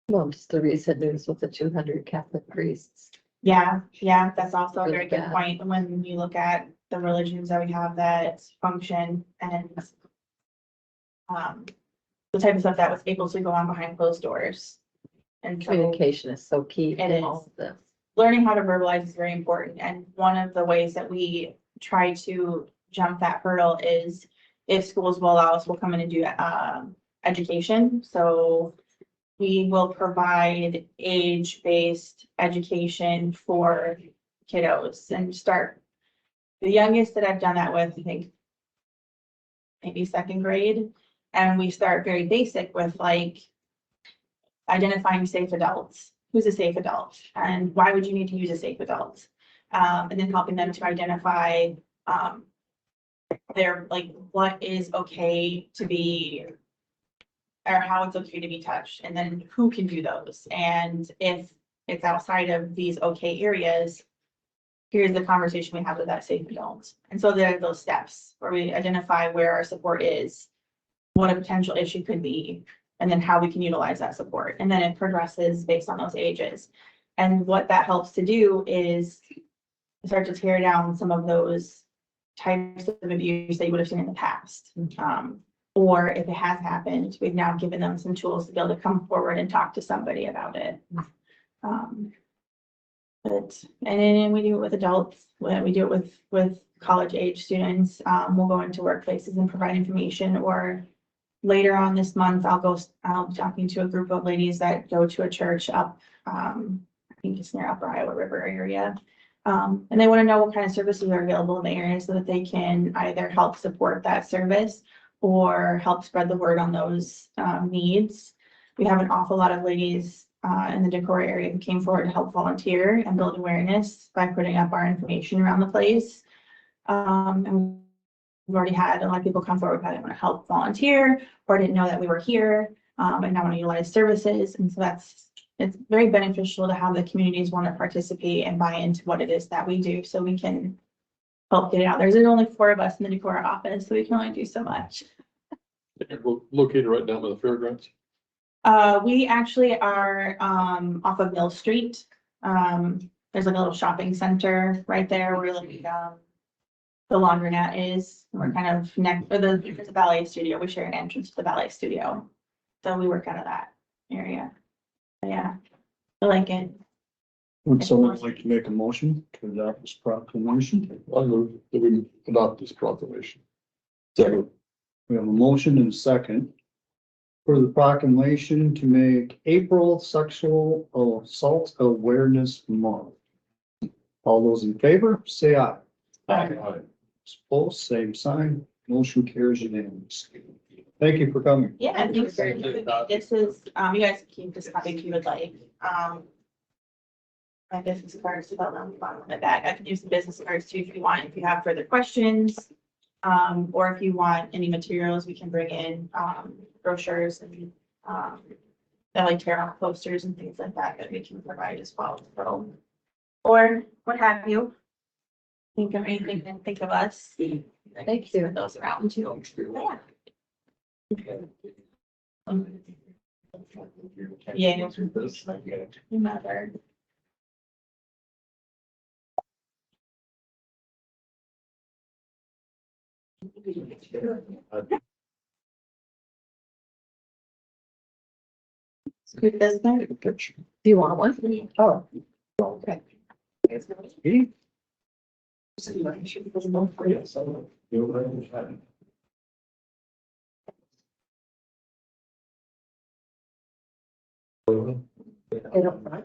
S2: Well, just the recent news with the 200 Catholic priests.
S9: Yeah, that's also a very good
S2: bad.
S9: point. When you look at the religions that we have that function and the type of stuff that was able to go on behind closed doors. And so
S2: Communication is so key
S9: It
S2: in
S9: is.
S2: all of this.
S9: learning how to verbalize is very important. And one of the ways that we try to jump that hurdle is if schools will allow us, we'll come in and do education. So we will provide age-based education for kiddos and start. The youngest that I've done that with, I think, maybe 2nd grade. And we start very basic with like identifying safe adults. Who's a safe adult? And why would you need to use a safe adult? And then helping them to identify their, like, what is okay to be, or how it's okay to be touched, and then who can do those. And if it's outside of these okay areas, here's the conversation we have with that safe adult. And so there are those steps where we identify where our support is, what a potential issue could be, and then how we can utilize that support. And then it progresses based on those ages. And what that helps to do is start to tear down some of those types of abuse that you would have seen in the past. Or if it has happened, we've now given them some tools to be able to come forward and talk to somebody about it. And then we do it with adults, we do it with college age students. We'll go into workplaces and provide information, or later on this month, I'll be talking to a group of ladies that go to a church up, I think it's near Upper Iowa River area. And they want to know what kind of services are available in the area so that they can either help support that service or help spread the word on those needs. We have an awful lot of ladies in the Decorah area who came forward to help volunteer and build awareness by putting up our information around the place. And we've already had a lot of people come forward that want to help volunteer or didn't know that we were here and now want to utilize services. And so it's very beneficial to have the communities want to participate and buy into what it is that we do so we can help get it out. There's only 4 of us in the Decorah office, so we can only do so much.
S1: Located right down by the fairgrounds.
S9: We actually are, off of Mill Street. There's like a little shopping center right there where like, the laundromat is. We're kind of next, there's a ballet studio. We share an entrance to the ballet studio. So we work out of that area. But yeah, I like it.
S3: Would someone like to make a motion to adopt this proclamation?
S1: I move that we adopt this proclamation.
S3: Second. We have a motion and a second for the proclamation to make April Sexual Assault Awareness Month. All those in favor, say aye.
S1: Aye.
S3: Opposed, same sign. Motion carries unanimously. Thank you for coming.
S9: Yeah, thanks for having me. This is, you guys can keep this copy if you would like. My business cards about on the bottom of my bag. I can use the business cards too if you want, if you have further questions. Or if you want any materials, we can bring in, brochures and, like tear off posters and things like that that we can provide as well. So, or what have you. Think of anything, then think of us.
S2: Thank you.
S9: Those around too. Yeah. Yeah. Whomever. Good business.
S2: Do you want one? Oh. Okay. I don't mind.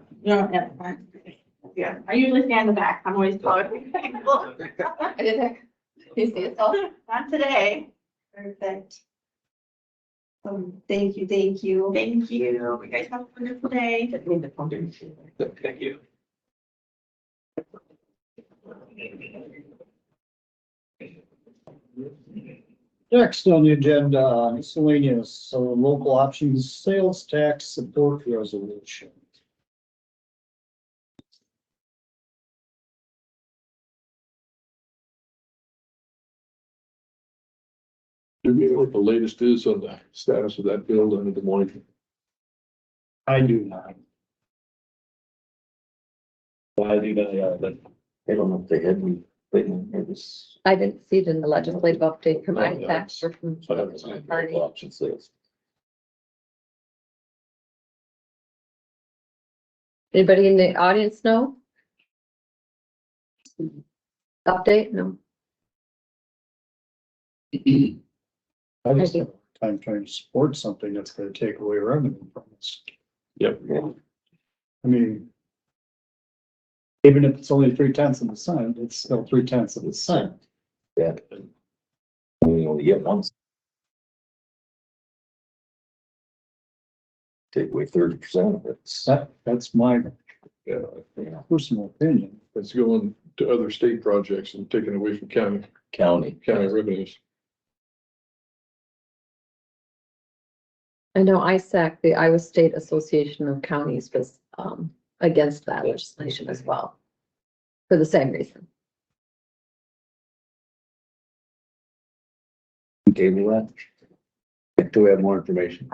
S9: Yeah, I usually stand in the back. I'm always taller.
S2: I didn't. You see it all?
S9: Not today.
S10: Perfect. Thank you, thank you.
S9: Thank you. You guys have a wonderful day.
S8: Thank you.
S3: Next on the agenda, miscellaneous, so local options, sales tax support resolution.
S1: Do we know what the latest is on the status of that bill under the morning?
S3: I do not.
S5: I do know, yeah, but I don't know if they had any, it was.
S2: I didn't see it in the legislative update from ITAC or from.
S5: I haven't seen
S2: Party.
S5: local option sales.
S2: Anybody in the audience know? Update? No.
S3: I just have a time trying to support something that's gonna take away revenue from us.
S1: Yep.
S3: I mean, even if it's only 3/10 of the cent, it's still 3/10 of the cent.
S5: Yeah. We only get one. Take away 30% of it.
S3: That's my
S1: Yeah,
S3: personal opinion.
S1: it's going to other state projects and taking away from county revenues.
S2: I know ISAC, the Iowa State Association of Counties, was against that legislation as well. For the same reason.
S5: Table that. Do we have more information?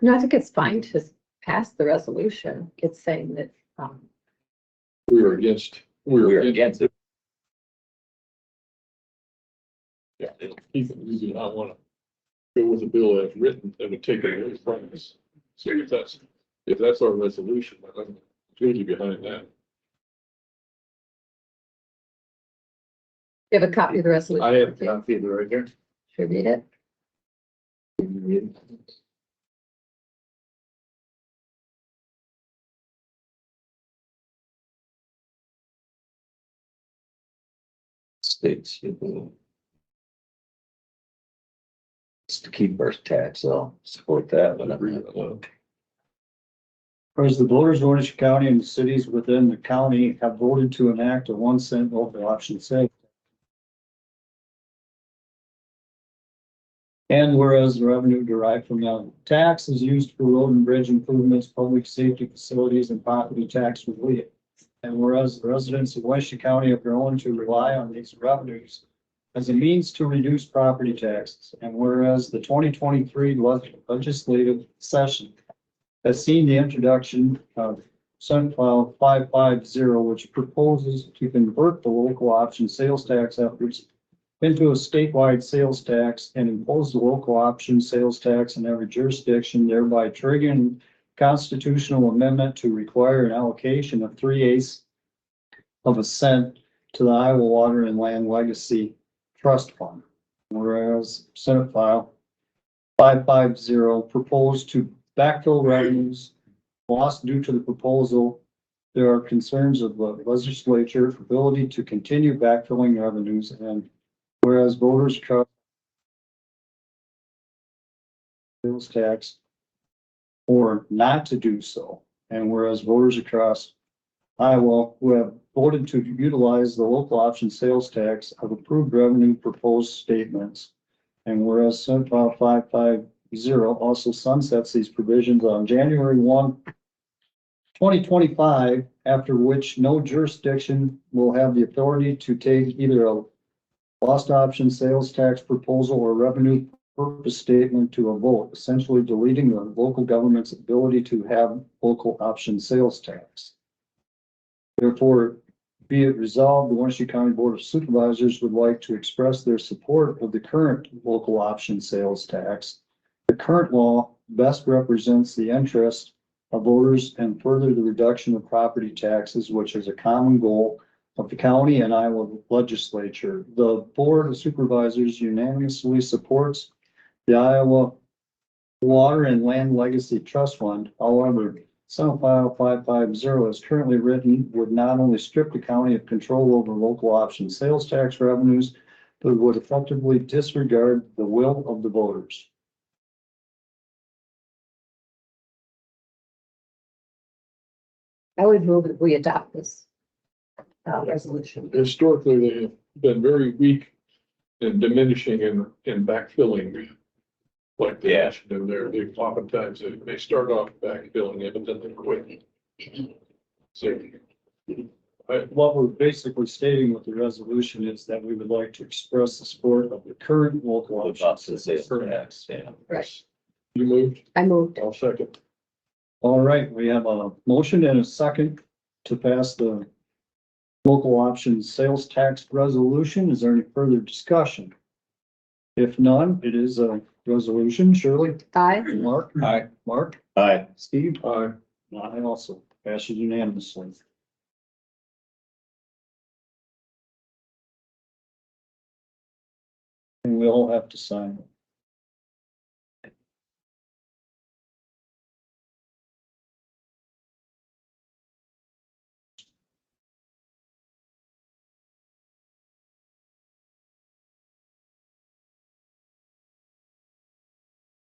S2: No, I think it's fine to pass the resolution. It's saying that,
S1: We were against
S5: Against it.
S1: Yeah, even we do not want to go with the bill as written, that would take it away from us. So if that's our resolution, I'm completely behind that.
S2: you have a copy of the resolution.
S5: I have a copy of it right here.
S2: Should read it.
S5: States. It's to keep our tax, so support that, but
S1: Agree with that.
S3: Whereas the voters of Winneshiek County and the cities within the county have voted to enact a 1 cent local option sale. And whereas the revenue derived from the tax is used for road and bridge improvements, public safety facilities, and property tax relief. And whereas the residents of Winneshiek County have grown to rely on these revenues as a means to reduce property taxes. And whereas the 2023 legislative session has seen the introduction of Senate File 550, which proposes to convert the local option sales tax efforts into a statewide sales tax and impose the local option sales tax in every jurisdiction, thereby triggering constitutional amendment to require an allocation of 3/8 of a cent to the Iowa Water and Land Legacy Trust Fund. Whereas Senate File 550 proposed to backfill revenues lost due to the proposal, there are concerns of the legislature ability to continue backfilling revenues, and whereas voters trust sales tax or not to do so, and whereas voters across Iowa who have voted to utilize the local option sales tax have approved revenue proposed statements, and whereas Senate File 550 also sunsets these provisions on January 1, 2025, after which no jurisdiction will have the authority to take either a lost option sales tax proposal or revenue purpose statement to a vote, essentially deleting the local government's ability to have local option sales tax. Therefore, be it resolved, the Winneshiek County Board of Supervisors would like to express their support of the current local option sales tax. The current law best represents the interest of voters and further the reduction of property taxes, which is a common goal of the county and Iowa legislature. The Board of Supervisors unanimously supports the Iowa Water and Land Legacy Trust Fund. However, Senate File 550 as currently written would not only strip the county of control over local option sales tax revenues, but would effectively disregard the will of the voters.
S2: I would move that we adopt this resolution.
S1: Historically, they have been very weak in diminishing in backfilling. Like they mentioned in there, they oftentimes, they start off backfilling it, but then they quit. So.
S3: What we're basically stating with the resolution is that we would like to express the support of the current local option sales tax.
S2: Right.
S1: You moved,
S2: I moved.
S1: I'll second.
S3: All right, we have a motion and a second to pass the local option sales tax resolution. Is there any further discussion? If none, it is a resolution. Shirley?
S2: Aye.
S3: Mark?
S5: Aye.
S3: Mark?
S5: Aye.
S3: Steve?
S1: Aye.
S3: I also passes unanimously. And we all have to sign it.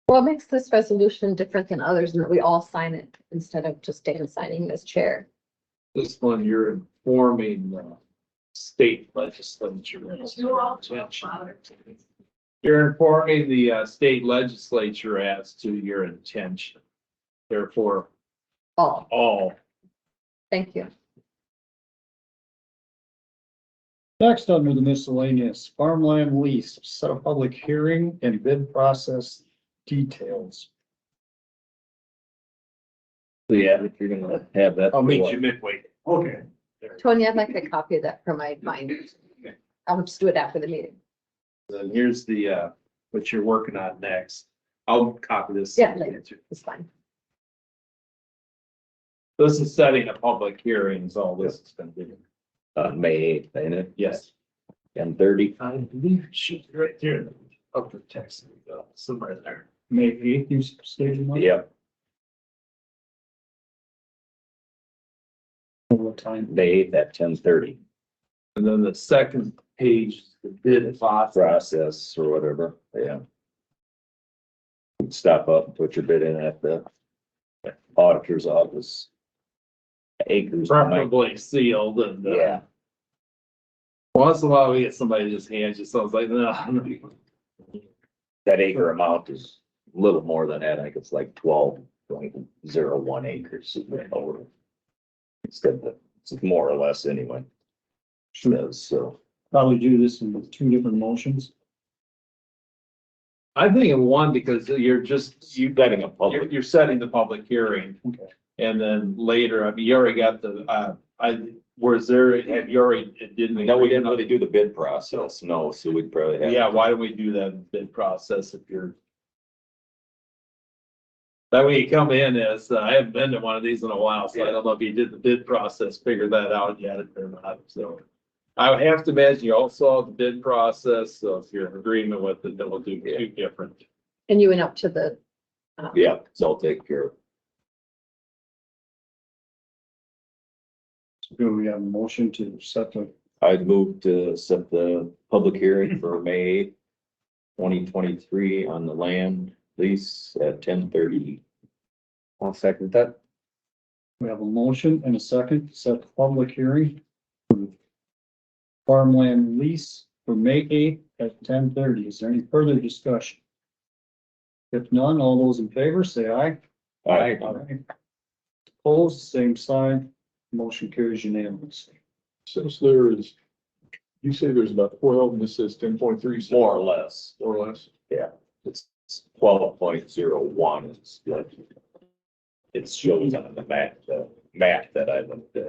S2: What makes this resolution different than others in that we all sign it instead of just Dan signing as chair?
S8: This one, you're informing the state legislature. You're informing the state legislature as to your intention. Therefore, all.
S2: Thank you.
S3: Next, under the miscellaneous farmland lease, set a public hearing and bid process details.
S5: Yeah, if you're gonna have that.
S8: I'll meet you midway.
S3: Okay.
S2: Tony, I'd like a copy of that for my mind. I'll just do it after the meeting.
S8: Then here's the, what you're working on next. I'll copy this.
S2: Yeah, later. It's fine.
S8: This is setting a public hearings, all this is gonna be.
S5: May 8th, ain't it?
S8: Yes.
S5: 10:30.
S8: I believe she's right there. Upper text, somewhere there.
S3: May 8th, you stated. Mark?
S5: Yep,
S3: What time?
S5: May 8th at 10:30.
S8: And then the second page, is the bid process.
S5: Process or whatever, yeah. Stop up and put your bid in at the auditor's office. Acres.
S8: Preferably sealed and,
S5: Yeah,
S8: once in a while we get somebody just hands you, so it's like, no.
S5: that acre amount is a little more than that. I think it's like 12.01 acres. Instead of, it's more or less anyway. So,
S3: probably do this in two different motions.
S8: I think in one, because you're just,
S6: Setting a public.
S8: you're setting the public hearing.
S3: Okay.
S8: And then later, I mean, you already got the, was there, have you already, it didn't.
S6: No, we didn't really do the bid process, no, so we'd probably have.
S8: Yeah, why don't we do that bid process if you're. That way you come in as, I haven't been to one of these in a while, so I don't know if you did the bid process, figured that out yet or not, so. I would have to imagine you all saw the bid process, so if you're in agreement with it, then we'll do two different.
S2: And you went up to the.
S6: Yeah, so I'll take care of.
S3: Do we have a motion to set the,
S6: I'd move to set the public hearing for May 8th, 2023 on the land lease at 10:30.
S7: I'll second that.
S3: we have a motion and a second to set the public hearing. for Farmland lease for May 8th at 10:30. Is there any further discussion? If none, all those in favor say aye.
S6: Aye.
S3: Opposed, same sign. Motion carries unanimously.
S1: Since there is, you say there's about 12, and this says 10.3.
S6: More or less.
S1: More or less.
S6: It's 12.01 is what it shows on the map, that I looked at. I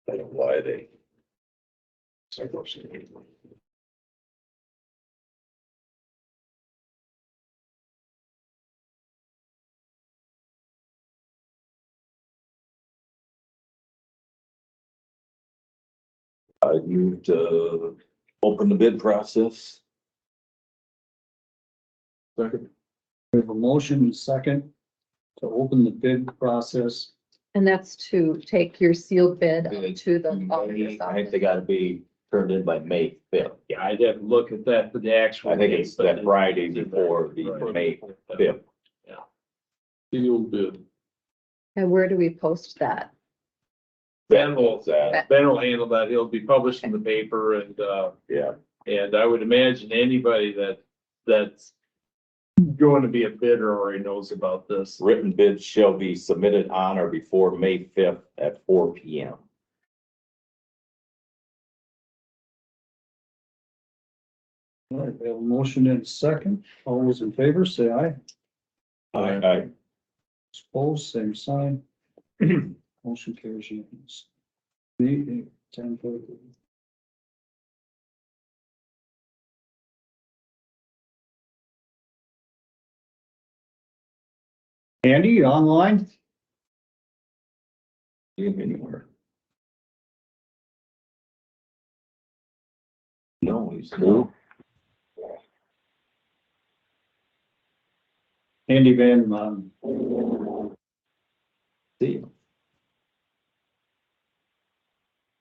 S6: don't know why they. I moved to open the bid process.
S1: Second.
S3: We have a motion and a second to open the bid process.
S2: And that's to take your sealed bid
S6: Bid.
S2: to the auditor's
S6: I think
S2: office.
S6: they gotta be turned in by May 5th.
S8: Yeah, I'd have to look at that for the actual.
S6: I think it's
S8: date, but
S6: that Friday before the
S8: Right.
S6: May 5th.
S1: Sealed bid.
S2: And where do we post that?
S8: Ben will,
S6: That,
S8: Ben will handle that. He'll be published in the paper
S6: yeah,
S8: and I would imagine anybody that's going to be a bidder already knows about this.
S6: written bids shall be submitted on or before May 5th at 4 PM.
S3: All right, we have a motion and a second. All those in favor say aye.
S6: Aye.
S3: Opposed, same sign. Motion carries unanimously. May 8th, 10:30. Andy, you online?
S6: Anywhere. No, he's no.
S3: Andy Van,
S6: See,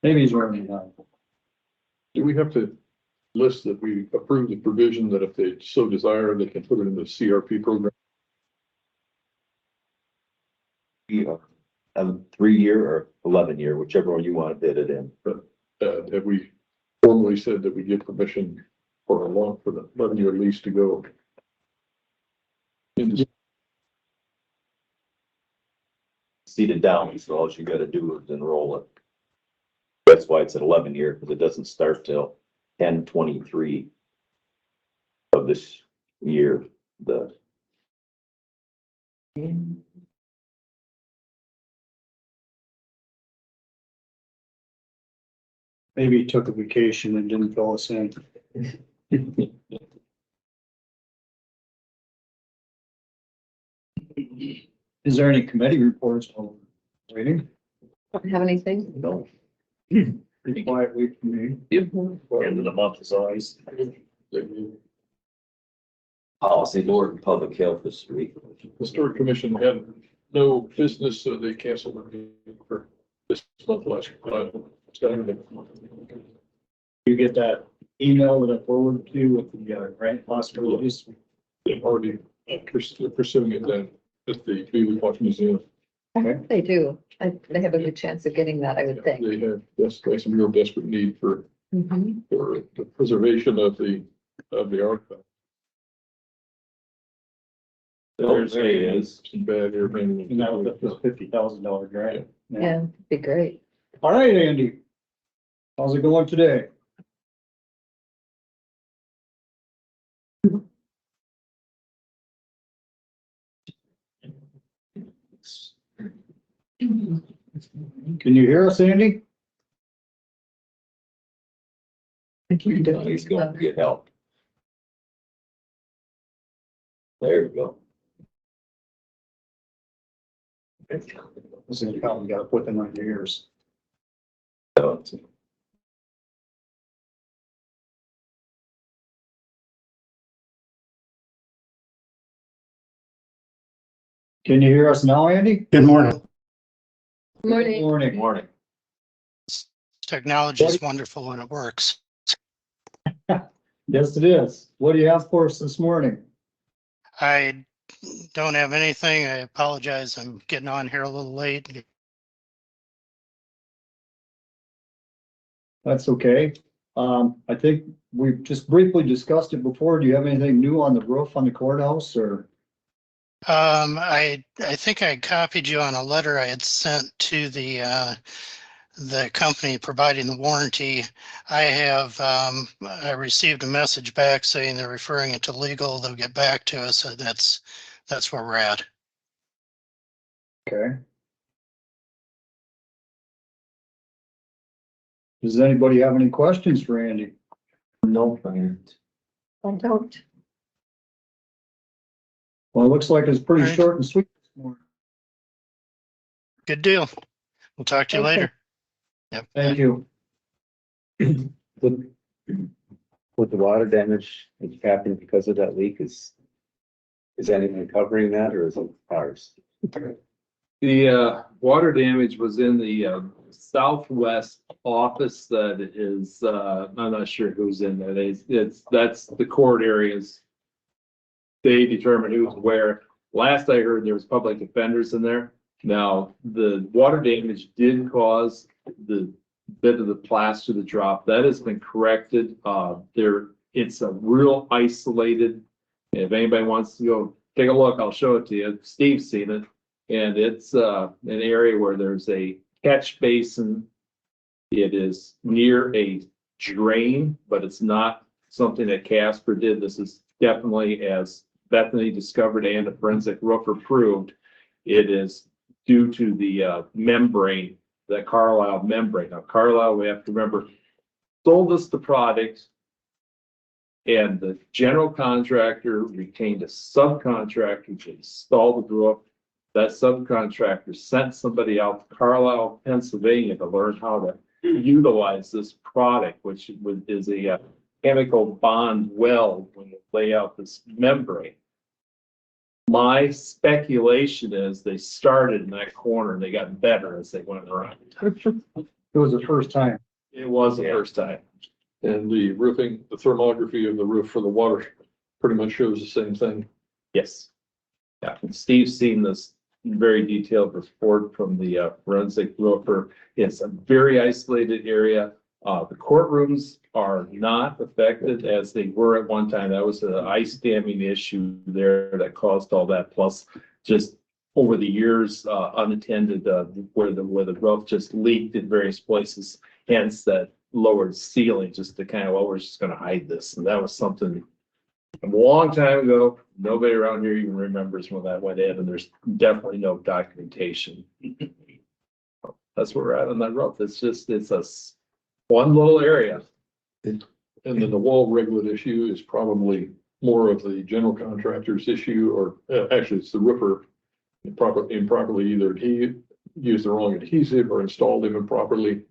S3: maybe he's running out.
S1: Do we have to list that we approve the provision that if they so desire, they can put it in the CRP program?
S6: a 3-year or 11-year, whichever one you want to bid it in.
S1: Have we formally said that we give permission for the 11-year lease to go?
S6: Seated down, so all you gotta do is enroll it. That's why it's an 11-year, because it doesn't start till 10/23 of this year,
S3: Maybe he took a vacation and didn't fill us in. Is there any committee reports while we're waiting?
S2: Don't have anything?
S6: No.
S3: Pretty quiet week for me.
S5: End of the month is always.
S6: Policy board and public health this week.
S1: Historic Commission had no business, so they canceled their meeting for this month last.
S3: You get that email that I forwarded to you with the grant possibilities?
S1: They've already pursuing it then at the Beeghly Watch Museum.
S2: I hope they do. They have a good chance of getting that, I would think.
S1: They have, there's some real desperate need for
S2: Mhm.
S1: the preservation of the artifact.
S6: There it is.
S1: Some bad air handling.
S3: And that was a $50,000 grant.
S2: Yeah, it'd be great.
S3: All right, Andy. How's it going today? Can you hear us, Andy?
S6: He's going to get help. There you go.
S3: This is how we gotta put them on your ears. Can you hear us now, Andy?
S11: Good morning.
S2: Morning.
S3: Morning.
S6: Morning.
S11: Technology is wonderful when it works.
S3: Yes, it is. What do you have for us this morning?
S11: I don't have anything. I apologize. I'm getting on here a little late.
S3: That's okay. I think we've just briefly discussed it before. Do you have anything new on the roof on the courthouse or?
S11: I think I copied you on a letter I had sent to the company providing the warranty. I received a message back saying they're referring it to legal. They'll get back to us. So that's where we're at.
S3: Okay. Does anybody have any questions for Andy?
S7: No,
S2: I don't.
S3: Well, it looks like it's pretty
S11: All right.
S3: short and sweet this morning.
S11: Good deal. We'll talk to you
S2: Thank you.
S11: later. Yep.
S3: Thank you.
S7: With the water damage that's happened because of that leak, is anyone covering that or is it ours?
S8: The water damage was in the southwest office that is, I'm not sure who's in there. That's the court areas. They determine who's where. Last I heard, there was public defenders in there. Now, the water damage did cause the bit of the plaster to drop. That has been corrected. It's a real isolated. If anybody wants to go take a look, I'll show it to you. Steve's seen it. And it's an area where there's a catch basin. It is near a drain, but it's not something that Casper did. This is definitely, as Bethany discovered and a forensic roofer proved, it is due to the membrane, the Carlisle membrane. Now, Carlisle, we have to remember, sold us the product, and the general contractor retained a subcontractor to install the roof. That subcontractor sent somebody out to Carlisle, Pennsylvania to learn how to utilize this product, which is a chemical bond weld when you lay out this membrane. My speculation is they started in that corner and they got better as they went around.
S3: It was the first time.
S8: It was the first time.
S1: And the roofing, the thermography of the roof for the water pretty much shows the same thing.
S8: Yes. Yeah, and Steve's seen this very detailed report from the forensic roofer. It's a very isolated area. The courtrooms are not affected as they were at one time. That was an ice damming issue there that caused all that. Plus, just over the years, unattended, where the roof just leaked in various places. Hence that lowered ceiling just to kind of, well, we're just going to hide this. And that was something a long time ago. Nobody around here even remembers when that went in, and there's definitely no documentation. That's where we're at on that roof. It's a one little area.
S1: And then the wall riglet issue is probably more of the general contractor's issue, or actually it's the roofer improperly either he used the wrong adhesive or installed them improperly,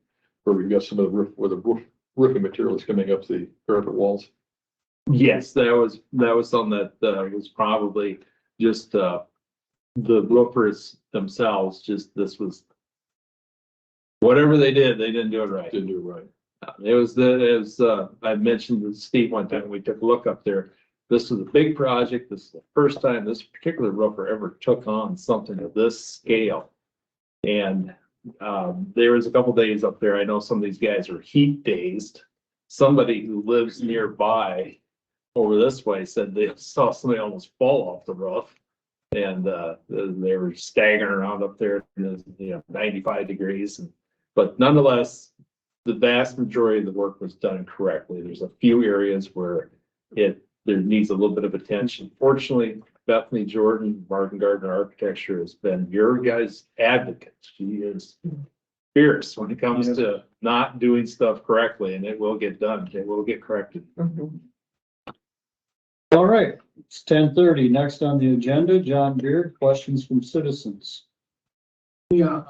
S1: where we've got some of the roof, where the roofing material is coming up the parapet walls.
S8: Yes, that was something that was probably just the roofers themselves. Just this was whatever they didn't do it right.
S1: Didn't do it right.
S8: It was I mentioned to Steve one time, we took a look up there. This was a big project. This is the first time this particular roofer ever took on something of this scale. And there was a couple days up there. I know some of these guys are heat dazed. Somebody who lives nearby over this way said they saw somebody almost fall off the roof. And they were staggering around up there, 95 degrees. But nonetheless, the vast majority of the work was done correctly. There's a few areas where there needs a little bit of attention. Fortunately, Bethany Jordan, Martin Gardner Architecture, has been your guys' advocate. She is fierce when it comes to not doing stuff correctly, and it will get done. It will get corrected.
S2: Mhm.
S3: All right, it's 10:30. Next on the agenda, John Beard, questions from citizens.
S12: Yeah,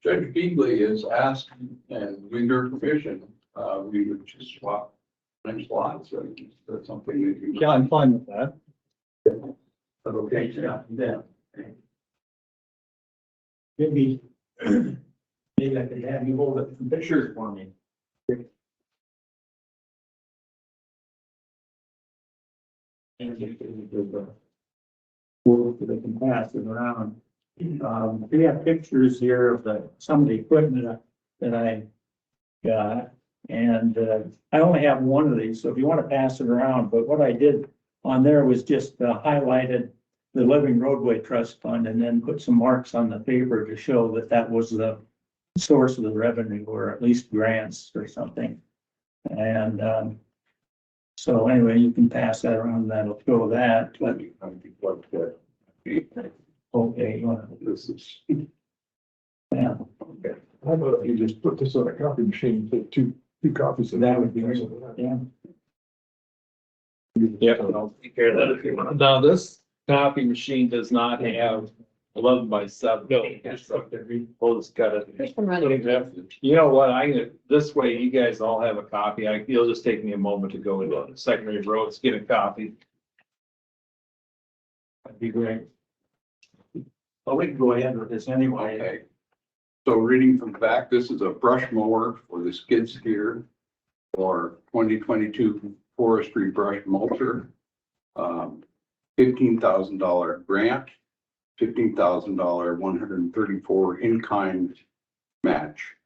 S12: Judge Beeghly is asked, and with your permission, we would just swap next lots, or that's something that you.
S3: Yeah, I'm fine with that.
S12: Okay, yeah, then. Maybe, maybe I could have you hold up some pictures for me. And you can do the. They can pass it around. We have pictures here of some of the equipment that I got. And I only have one of these, so if you want to pass it around, but what I did on there was just highlighted the Living Roadway Trust Fund and then put some marks on the paper to show that that was the source of the revenue, or at least grants or something. And so anyway, you can pass that around, that'll show that. Okay, you want this is. Yeah.
S1: Okay. How about you just put this on a copy machine, take two copies of
S12: That would be great. Yeah.
S8: Yeah, I'll take care of that if you want. Now, this copy machine does not have 11 by 7. No. We'll just cut it.
S2: Here's one running.
S8: You know what, this way you guys all have a copy. It'll just take me a moment to go into secondary roads, get a copy.
S12: That'd be great. Well, we can go ahead with this anyway. Okay. So reading from the back, this is a brush mower for the skid steer for 2022 forestry brush mulcher. $15,000 grant, $15,000 134 in-kind match,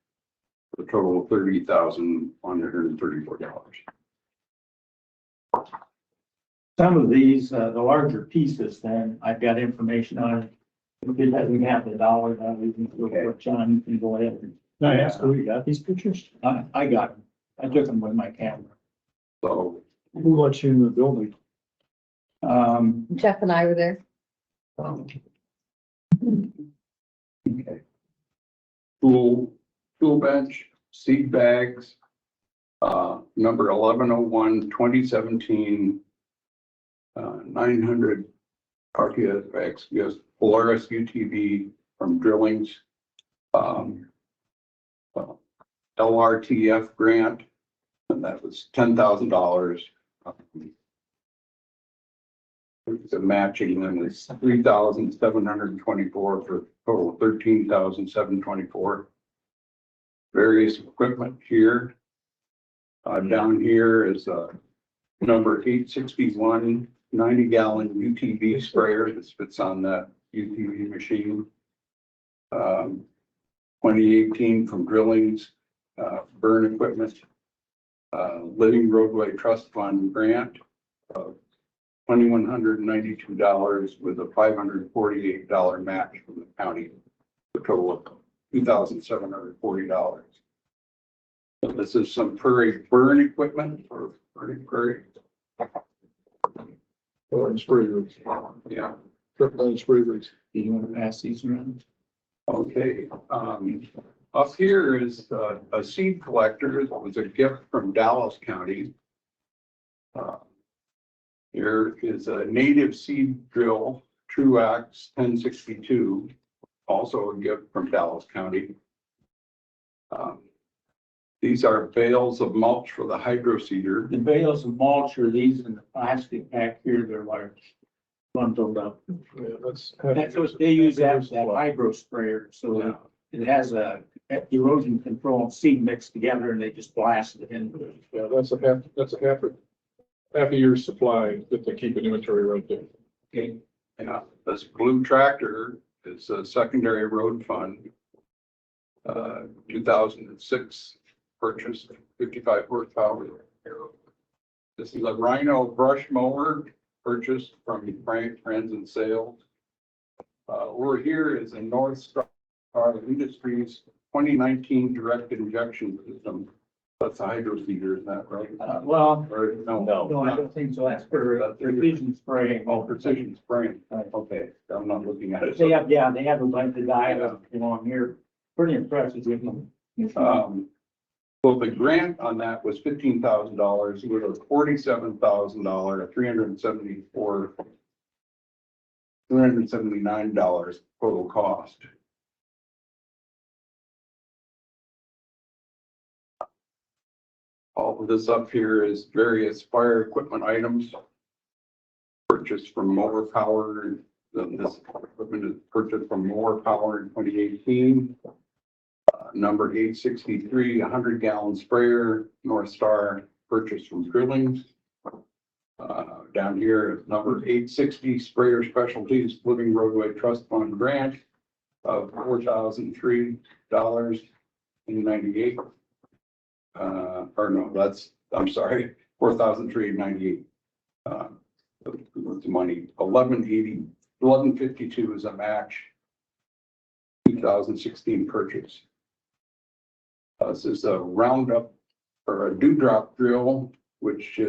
S12: for a total of $30,134. Some of these, the larger pieces, then I've got information on it. If it doesn't have the dollar value, John, you can go ahead. Can I ask who you got these pictures? I got them. I took them with my camera. So
S3: Who let you in the building?
S2: Jeff and I were there.
S12: Okay. Tool bench, seed bags, number 1101, 2017, 900 RTX, yes, Polaris UTV from Drillings, LRTF grant, and that was $10,000. The matching then is 3,724 for a total of 13,724. Various equipment here. Down here is number 861 90-gallon UTV sprayer that fits on that UTV machine. 2018 from Drillings, burn equipment, Living Roadway Trust Fund grant of $2,192 with a $548 match from the county, a total of $2,740. So this is some prairie burn equipment for prairie.
S1: and spray rigs.
S12: Yeah.
S1: Trip line spray rigs.
S12: Do you want to pass these around? Okay, up here is a seed collector. It was a gift from Dallas County. Here is a native seed drill, Truax 1062, also a gift from Dallas County. These are bales of mulch for the hydro seeder. The bales of mulch are these in the plastic back here. They're large, bundled up.
S1: Yeah, that's
S12: what they use that hydro sprayer. So it has a erosion control and seed mixed together, and they just blast it in.
S1: Yeah, that's a half a year's supply that they keep in inventory right there.
S12: Okay. Yeah, this blue tractor is a secondary road fund. 2006 purchase, 55 horsepower. This is a Rhino brush mower purchased from Friends and Sales. Over here is a North Star Industries
S3: 2019 direct injection system. That's a hydro seeder, is that right?
S12: Well,
S3: Or no?
S12: no, I don't think so. That's for precision spraying.
S3: Oh, precision spraying. Okay, I'm not looking at it.
S12: They have, yeah, they have a bunch of diagrams along here. Pretty impressive with them.
S3: Well, the grant on that was $15,000, with a $47,000, $379 total cost. All of this up here is various fire equipment items purchased from Mower Power. This equipment is purchased from Mower Power in 2018. Number 863, 100-gallon sprayer, North Star, purchased from Drillings. Down here, number 860, sprayer specialties, Living Roadway Trust Fund grant of $4,003.98. Or no, I'm sorry, $4,398. What's the money? 1152 is a match. 2016 purchase. This is a roundup or a dewdrop drill, which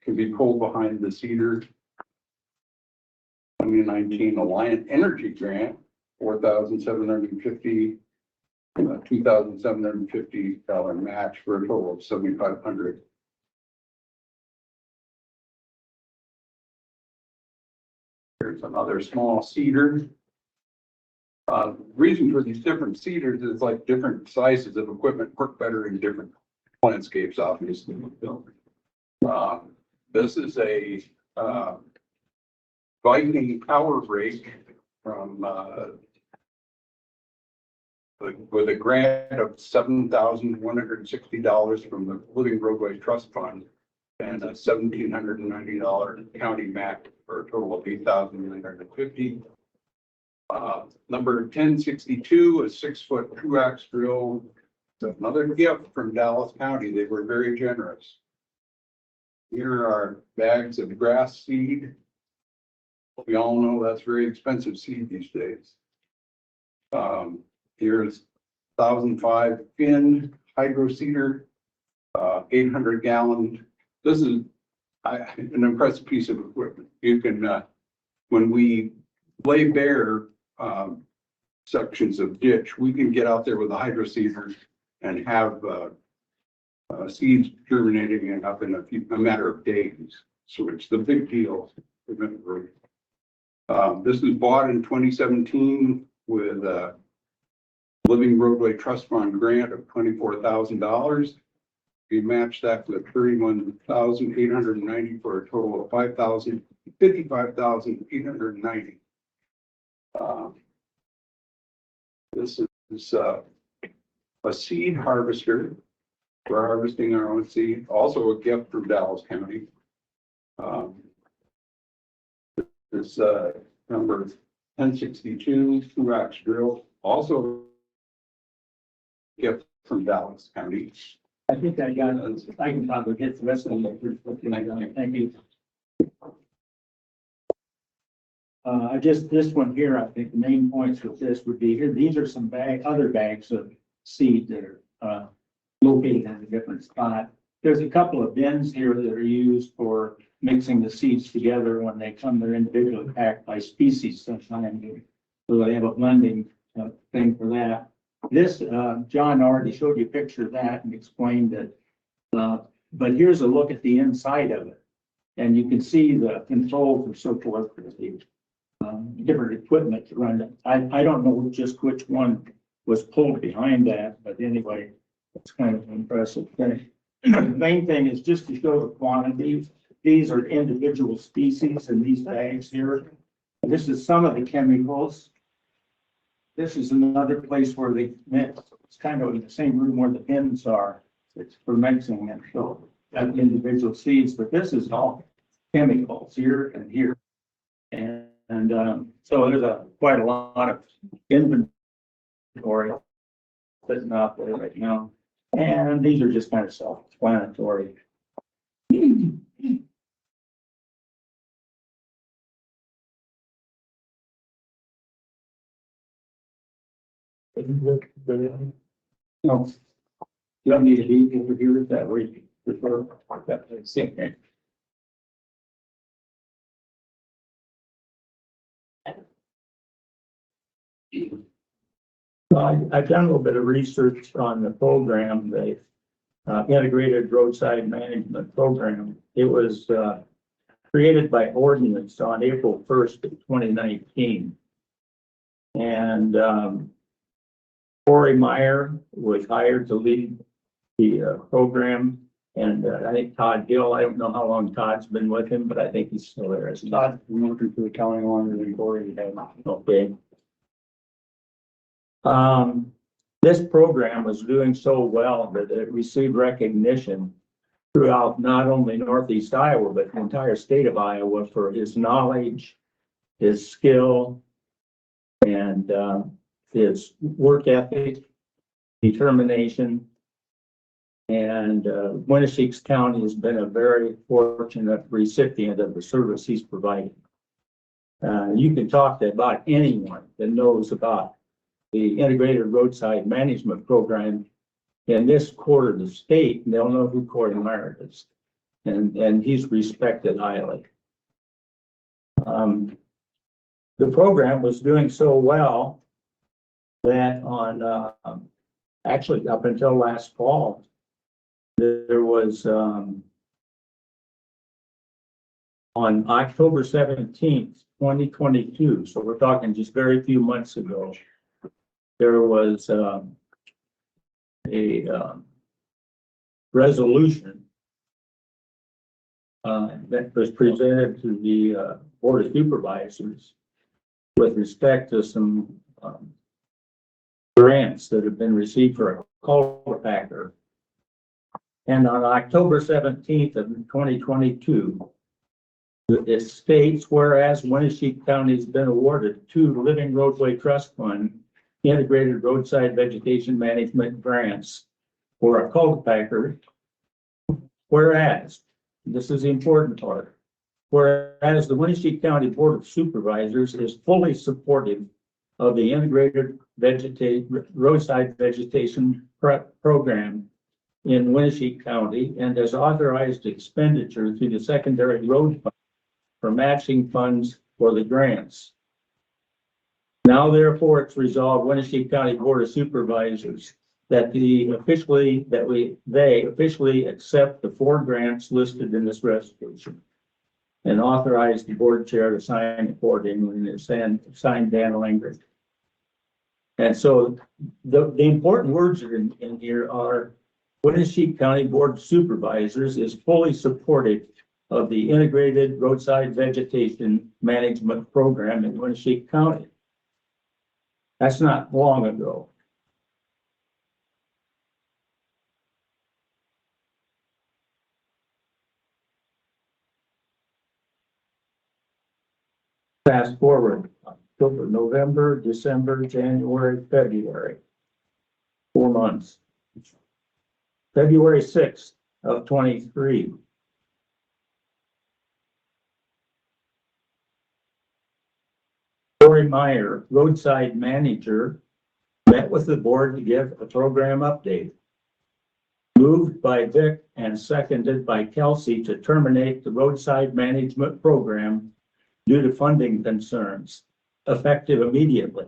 S3: can be pulled behind the cedar. 2019 Alliant Energy Grant, $4,750, $2,750 match for a total of $7,500. Here's another small cedar. Reason for these different cedars is like different sizes of equipment work better in different landscapes, obviously. This is a Viking power rake from with a grant of $7,160 from the Living Roadway Trust Fund and a $1,790 county MAC for a total of $8,950. Number 1062, a 6-foot 2-axe drill. Another gift from Dallas County. They were very generous. Here are bags of grass seed. We all know that's very expensive seed these days. Here's 1005 Finn hydro seeder, 800-gallon. This is an impressive piece of equipment. You can, when we lay bare sections of ditch, we can get out there with a hydro seeder and have seeds germinating and up in a matter of days. So it's the big deal. This was bought in 2017 with a Living Roadway Trust Fund grant of $24,000. We matched that with $31,890 for a total of $55,890. This is a seed harvester. We're harvesting our own seed. Also a gift from Dallas County. This number 1062 2-axe drill. Also a gift from Dallas County.
S12: I think I can probably get the rest of them. Thank you. This one here, I think the main points with this would be here. These are some other bags of seed that are located in a different spot. There's a couple of bins here that are used for mixing the seeds together when they come. They're individually packed by species sometimes. So they have a blending thing for that. This, John already showed you a picture of that and explained it. But here's a look at the inside of it. And you can see the controls and so forth for the different equipment to run it. I don't know just which one was pulled behind that, but anyway, it's kind of impressive thing. The main thing is just to show the quantities. These are individual species in these bags here. This is some of the chemicals. This is another place where they mix. It's kind of in the same room where the bins are. It's for mixing and so that individual seeds, but this is all chemicals here and here. And so there's quite a lot of inventory sitting out there right now. And these are just kind of self-explanatory. No. You don't need to be over here if that way. Prefer that way. Okay. I've done a little bit of research on the program, the Integrated Roadside Management Program. It was created by ordinance on April 1st of 2019. And Corey Meyer was hired to lead the program. And I think Todd Gill, I don't know how long Todd's been with him, but I think he's still there. It's Todd.
S3: I'm working for the county longer than Corey had.
S12: Okay. This program was doing so well that it received recognition throughout not only Northeast Iowa, but the entire state of Iowa for his knowledge, his skill, and his work ethic, determination. And Winneshiek County has been a very fortunate recipient of the service he's providing. You can talk to about anyone that knows about the Integrated Roadside Management Program in this quarter of the state, and they'll know who Corey Meyer is. And he's respected highly. The program was doing so well that on actually up until last fall, there was on October 17th, 2022, so we're talking just very few months ago, there was a resolution that was presented to the Board of Supervisors with respect to some grants that have been received for a cultipacker. And on October 17th of 2022, it states, whereas Winneshiek County has been awarded 2 Living Roadway Trust Fund Integrated Roadside Vegetation Management grants for a cultipacker. Whereas, this is the important part, whereas the Winneshiek County Board of Supervisors is fully supportive of the Integrated Roadside Vegetation Program in Winneshiek County and has authorized expenditure through the secondary road fund for matching funds for the grants. Now, therefore, it's resolved, Winneshiek County Board of Supervisors, that they officially accept the 4 grants listed in this resolution and authorize the board chair to sign accordingly and sign Dan Langrick. And so the important words in here are Winneshiek County Board of Supervisors is fully supportive of the Integrated Roadside Vegetation Management Program in Winneshiek County. That's not long ago. Fast forward, October, November, December, January, February. 4 months. February 6th of 23. Corey Meyer, roadside manager, met with the board to give a program update. Moved by Vic and seconded by Kelsey to terminate the roadside management program due to funding concerns, effective immediately.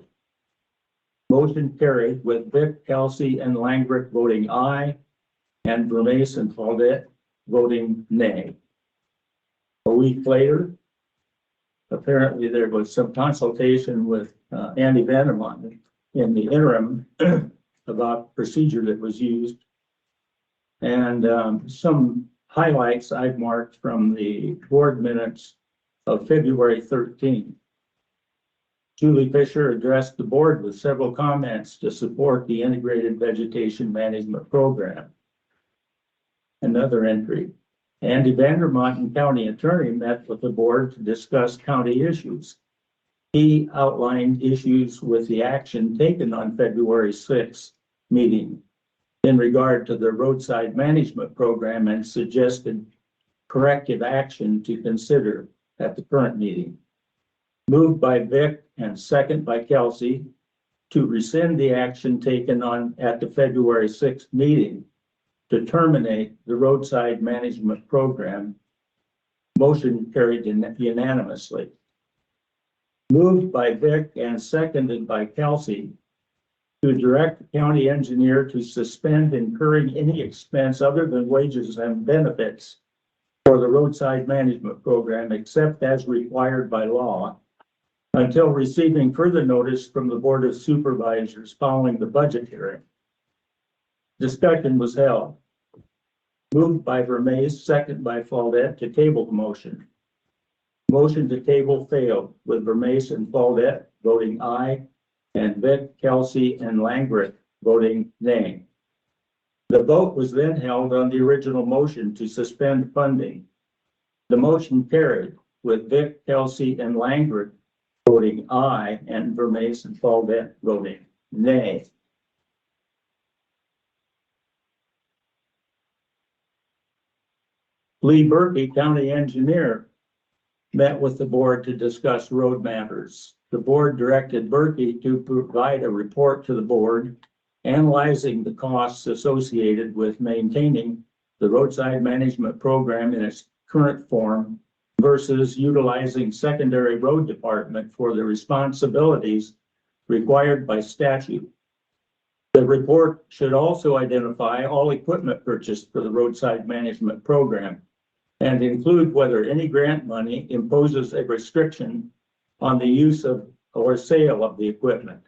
S12: Motion carried with Vic, Kelsey, and Langrick voting aye, and Vermace and Claudette voting nay. A week later, apparently there was some consultation with Andy Vandermont in the interim about procedure that was used. And some highlights I've marked from the board minutes of February 13th. Julie Fisher addressed the board with several comments to support the Integrated Vegetation Management Program. Another entry. Andy Vandermont, county attorney, met with the board to discuss county issues. He outlined issues with the action taken on February 6th meeting in regard to the roadside management program and suggested corrective action to consider at the current meeting. Moved by Vic and second by Kelsey, to rescind the action taken at the February 6th meeting to terminate the roadside management program. Motion carried unanimously. Moved by Vic and seconded by Kelsey to direct the county engineer to suspend incurring any expense other than wages and benefits for the roadside management program, except as required by law, until receiving further notice from the Board of Supervisors following the budget hearing. Discussion was held. Moved by Vermace, seconded by Faldette to table the motion. Motion to table failed, with Vermace and Faldette voting aye, and Vic, Kelsey, and Langrick voting nay. The vote was then held on the original motion to suspend funding. The motion carried, with Vic, Kelsey, and Langrick voting aye, and Vermace and Faldette voting nay. Lee Bjerke, county engineer, met with the board to discuss road matters. The board directed Bjerke to provide a report to the board analyzing the costs associated with maintaining the roadside management program in its current form versus utilizing secondary road department for the responsibilities required by statute. The report should also identify all equipment purchased for the roadside management program and include whether any grant money imposes a restriction on the use of or sale of the equipment.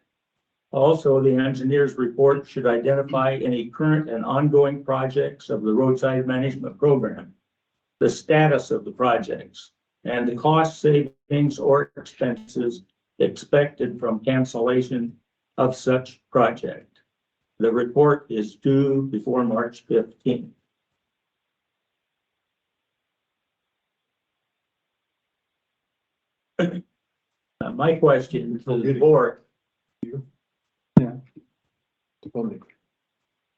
S12: Also, the engineer's report should identify any current and ongoing projects of the roadside management program, the status of the projects, and the cost savings or expenses expected from cancellation of such project. The report is due before March 15th. My question to the board.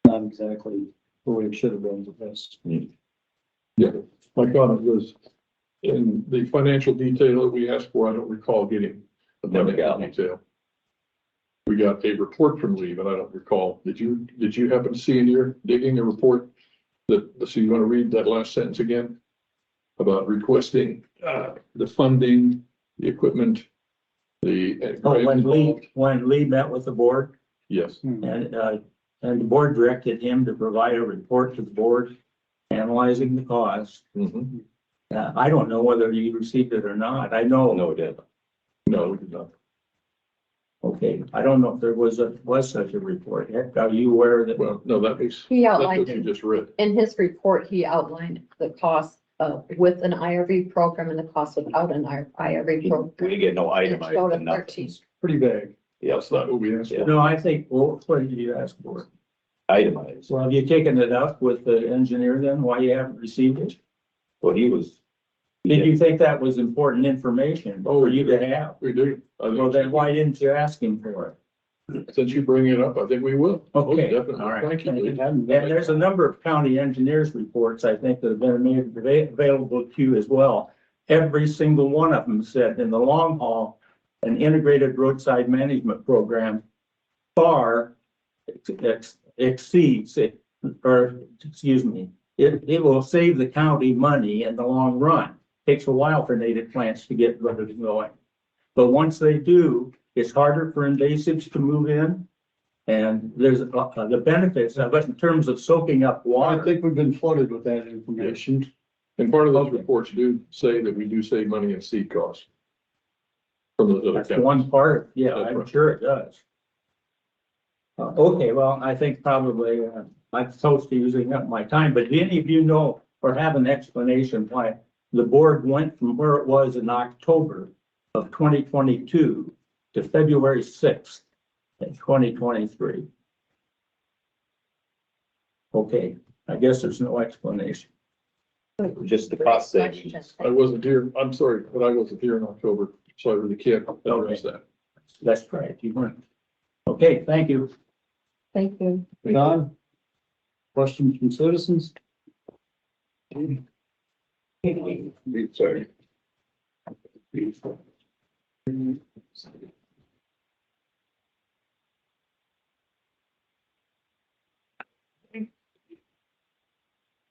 S3: Not exactly the way it should have been with this.
S1: Yeah, my comment was, in the financial detail that we asked for, I don't recall getting the financial detail. We got a report from Lee, but I don't recall. Did you happen to see in your digging a report that, so you want to read that last sentence again? About requesting, the funding, the equipment,
S12: When Lee met with the board,
S1: Yes,
S12: and the board directed him to provide a report to the board analyzing the cost.
S1: mhm.
S12: I don't know whether you received it or not. I know.
S6: No, it didn't.
S1: No, we did not.
S12: Okay, I don't know if there was such a report. Are you aware that?
S1: Well, no, that's
S2: He
S1: what
S2: outlined
S1: you just read.
S2: in his report, he outlined the cost with an IRV program and the cost without an IRV
S6: We
S2: program.
S6: didn't get no
S2: It showed a
S6: item.
S2: 13.
S3: Pretty vague.
S1: That's not what we asked for.
S12: No, I think, well, what did you ask for?
S6: Itemized.
S12: Well, have you taken it up with the engineer then, why you haven't received it?
S6: Well, he was.
S12: Did you think that was important information for you to have?
S1: We do. I think-
S12: Well, then why didn't you ask him for it?
S1: Since you bring it up, I think we will. Oh,
S12: Okay,
S1: definitely.
S12: all right.
S1: Thank you. Lee.
S12: And there's a number of county engineers reports, I think, that have been made available to you as well. Every single one of them said in the long haul, an integrated roadside management program far exceeds it, or excuse me, it will save the county money in the long run. Takes a while for native plants to get going. But once they do, it's harder for invasives to move in. And there's the benefits of it in terms of soaking up
S3: I
S12: water.
S3: think we've been flooded with that information.
S1: And part of those reports do say that we do save money in seed costs. From those other
S12: That's
S1: counties.
S12: one part. Yeah,
S1: That's
S12: I'm
S1: right.
S12: sure it does. Okay, well, I think probably I'm close to using up my time, but do any of you know or have an explanation why the board went from where it was in October of 2022 to February 6th in 2023? Okay, I guess there's no explanation.
S6: Just the cost savings.
S1: I wasn't here, I'm sorry, but I wasn't here in October, so I really can't address that.
S12: That's right, you weren't. Okay, thank you.
S2: Thank you.
S3: Don? Questions from citizens?
S6: Sorry.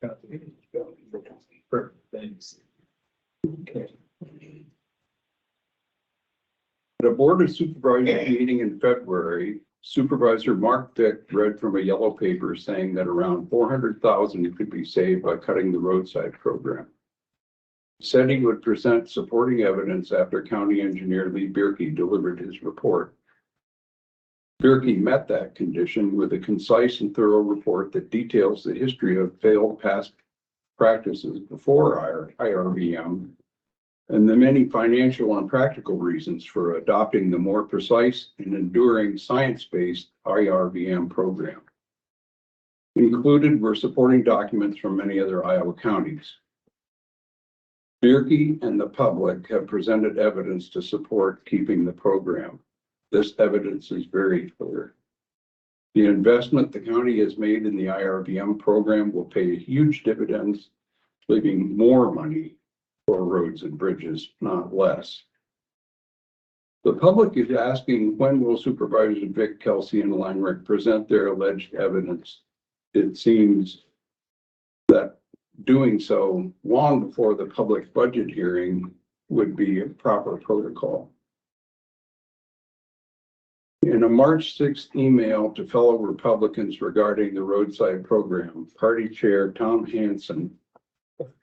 S8: Perfect, thanks.
S13: At a Board of Supervisors meeting in February, Supervisor Mark Dick read from a yellow paper saying that around 400,000 could be saved by cutting the roadside program. He said he would present supporting evidence after County Engineer Lee Bjerke delivered his report. Bjerke met that condition with a concise and thorough report that details the history of failed past practices before IRVM and the many financial and practical reasons for adopting the more precise and enduring science-based IRVM program. Included were supporting documents from many other Iowa counties. Bjerke and the public have presented evidence to support keeping the program. This evidence is very clear. The investment the county has made in the IRVM program will pay huge dividends, leaving more money for roads and bridges, not less. The public is asking, when will Supervisors Vic, Kelsey, and Langrick present their alleged evidence? It seems that doing so long before the public budget hearing would be a proper protocol. In a March 6th email to fellow Republicans regarding the roadside program, Party Chair Tom Hansen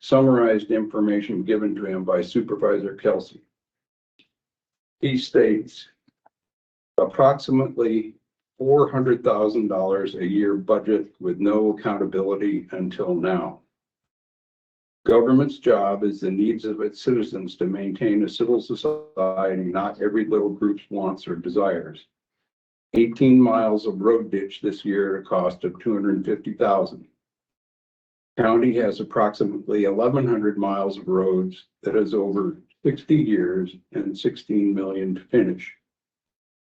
S13: summarized information given to him by Supervisor Kelsey. He states approximately $400,000 a year budget with no accountability until now. Government's job is the needs of its citizens to maintain a civil society, not every little group's wants or desires. 18 miles of road ditch this year at a cost of $250,000. County has approximately 1,100 miles of roads that is over 60 years and 16 million to finish.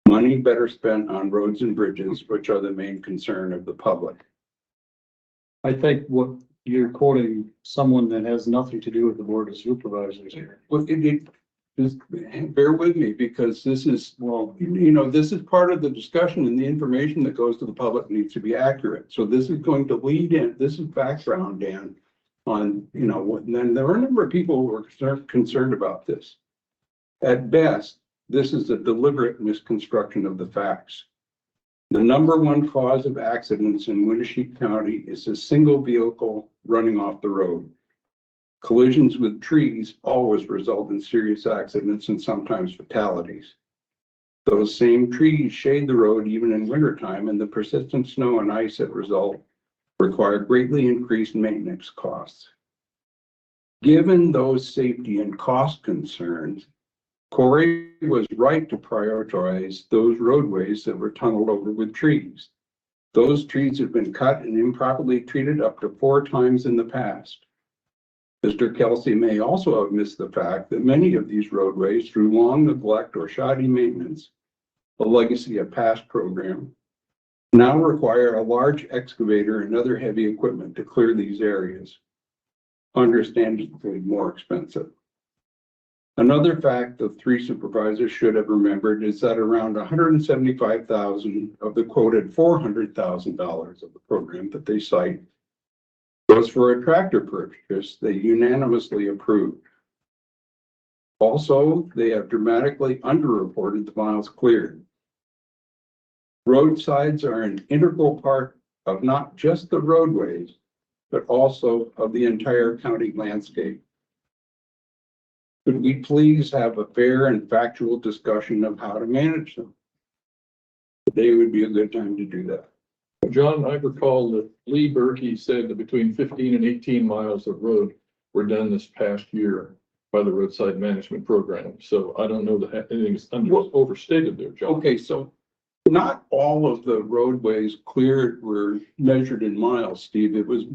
S13: Money better spent on roads and bridges, which are the main concern of the public.
S3: I think what you're quoting someone that has nothing to do with the Board of Supervisors here.
S13: Well, just bear with me, because this is, well, you know, this is part of the discussion, and the information that goes to the public needs to be accurate. So this is going to lead in, this is background, Dan, on, you know, what, and then there are a number of people who are concerned about this. At best, this is a deliberate misconstruction of the facts. The number one cause of accidents in Winneshiek County is a single vehicle running off the road. Collisions with trees always result in serious accidents and sometimes fatalities. Those same trees shade the road even in wintertime, and the persistent snow and ice that result require greatly increased maintenance costs. Given those safety and cost concerns, Corey was right to prioritize those roadways that were tunneled over with trees. Those trees have been cut and improperly treated up to 4 times in the past. Mr. Kelsey may also have missed the fact that many of these roadways, through long neglect or shoddy maintenance, a legacy of past program, now require a large excavator and other heavy equipment to clear these areas, understandably more expensive. Another fact the 3 supervisors should have remembered is that around $175,000 of the quoted $400,000 of the program that they cite was for a tractor purchase they unanimously approved. Also, they have dramatically underreported the miles cleared. Roadsides are an integral part of not just the roadways, but also of the entire county landscape. Could we please have a fair and factual discussion of how to manage them? Today would be a good time to do that.
S1: John, I recall that Lee Bjerke said that between 15 and 18 miles of road were done this past year by the roadside management program. So I don't know that anything's overstated there, John.
S13: Okay, so not all of the roadways cleared were measured in miles, Steve. It was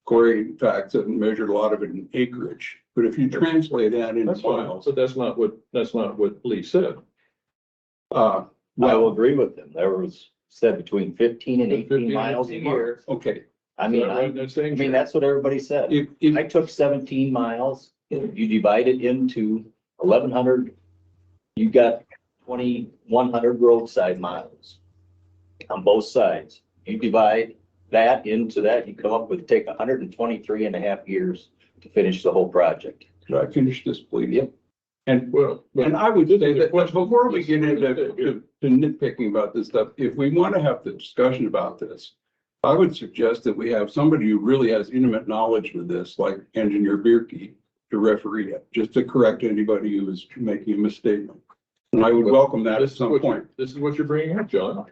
S13: Corey, in fact, measured a lot of it in acreage. But if you translate that into miles,
S1: but that's not what Lee said.
S5: I will agree with him. There was said between 15 and 18
S1: 15
S5: miles a year.
S13: okay.
S5: I mean, that's what everybody said. I took 17 miles, you divide it into 1,100, you got 2,100 roadside miles on both sides. You divide that into that, you come up with, take 123.5 years to finish the whole project.
S13: Could I finish this, please?
S5: Yep.
S13: And,
S1: Well,
S13: and I would say that before we get into to nitpicking about this stuff, if we want to have the discussion about this, I would suggest that we have somebody who really has intimate knowledge with this, like Engineer Bjerke, to referee it, just to correct anybody who is making a misstatement. And I would welcome that at some point.
S1: This is what you're bringing up, John.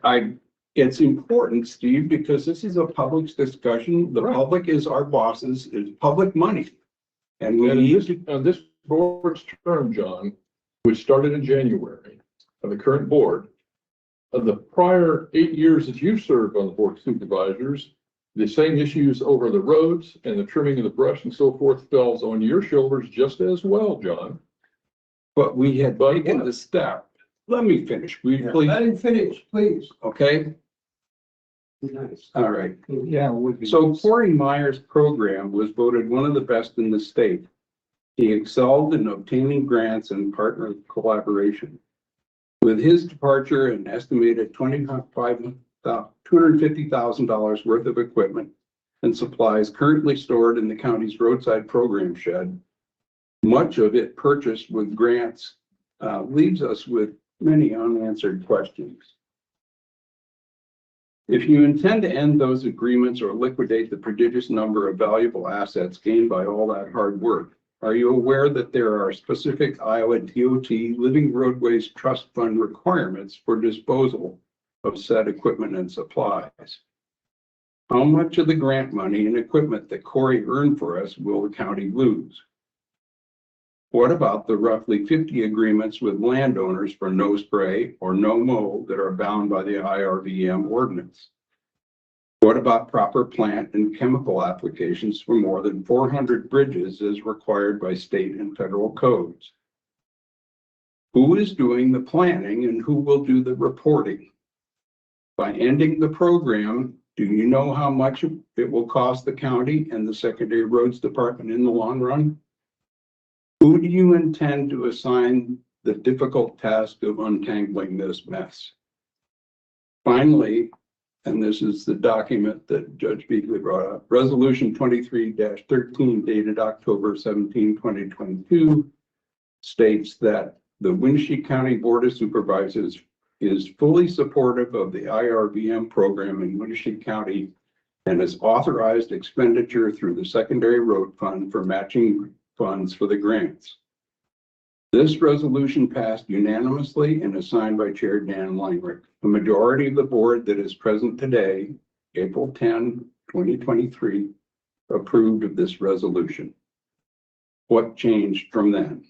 S13: It's important, Steve, because this is a public discussion. The
S1: Right.
S13: public is our bosses, it's public money. And we
S1: And in
S13: need
S1: this, on this board's term, John, which started in January of the current board, of the prior 8 years that you served on the board of supervisors, the same issues over the roads and the trimming of the brush and so forth falls on your shoulders just as well, John.
S13: But we had taken the step. Let me finish, will you please?
S3: Let him finish, please.
S13: Okay,
S3: Nice.
S13: all right.
S3: Yeah, it would be.
S13: So Corey Meyer's program was voted one of the best in the state. He excelled in obtaining grants and partner collaboration. With his departure, an estimated $250,000 worth of equipment and supplies currently stored in the county's roadside program shed, much of it purchased with grants, leaves us with many unanswered questions. If you intend to end those agreements or liquidate the prodigious number of valuable assets gained by all that hard work, are you aware that there are specific Iowa DOT Living Roadways Trust Fund requirements for disposal of said equipment and supplies? How much of the grant money and equipment that Corey earned for us will the county lose? What about the roughly 50 agreements with landowners for no spray or no mow that are bound by the IRVM ordinance? What about proper plant and chemical applications for more than 400 bridges as required by state and federal codes? Who is doing the planning and who will do the reporting? By ending the program, do you know how much it will cost the county and the secondary roads department in the long run? Who do you intend to assign the difficult task of untangling this mess? Finally, and this is the document that Judge Beeghly brought up, Resolution 23-13 dated October 17, 2022 states that the Winneshiek County Board of Supervisors is fully supportive of the IRVM program in Winneshiek County and has authorized expenditure through the Secondary Road Fund for matching funds for the grants. This resolution passed unanimously and is signed by Chair Dan Leinrich. The majority of the board that is present today, April 10, 2023, approved of this resolution. What changed from then?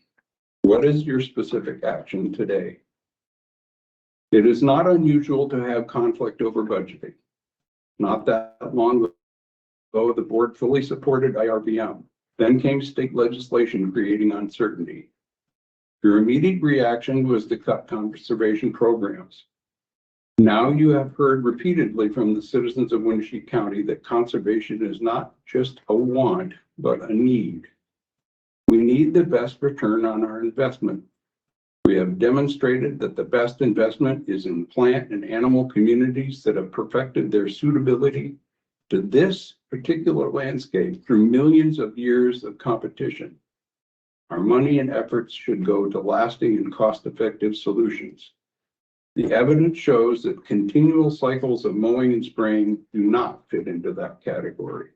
S13: What is your specific action today? It is not unusual to have conflict over budgeting. Not that long ago, the board fully supported IRVM. Then came state legislation creating uncertainty. Your immediate reaction was to cut conservation programs. Now you have heard repeatedly from the citizens of Winneshiek County that conservation is not just a want, but a need. We need the best return on our investment. We have demonstrated that the best investment is in plant and animal communities that have perfected their suitability to this particular landscape through millions of years of competition. Our money and efforts should go to lasting and cost-effective solutions. The evidence shows that continual cycles of mowing and spraying do not fit into that category.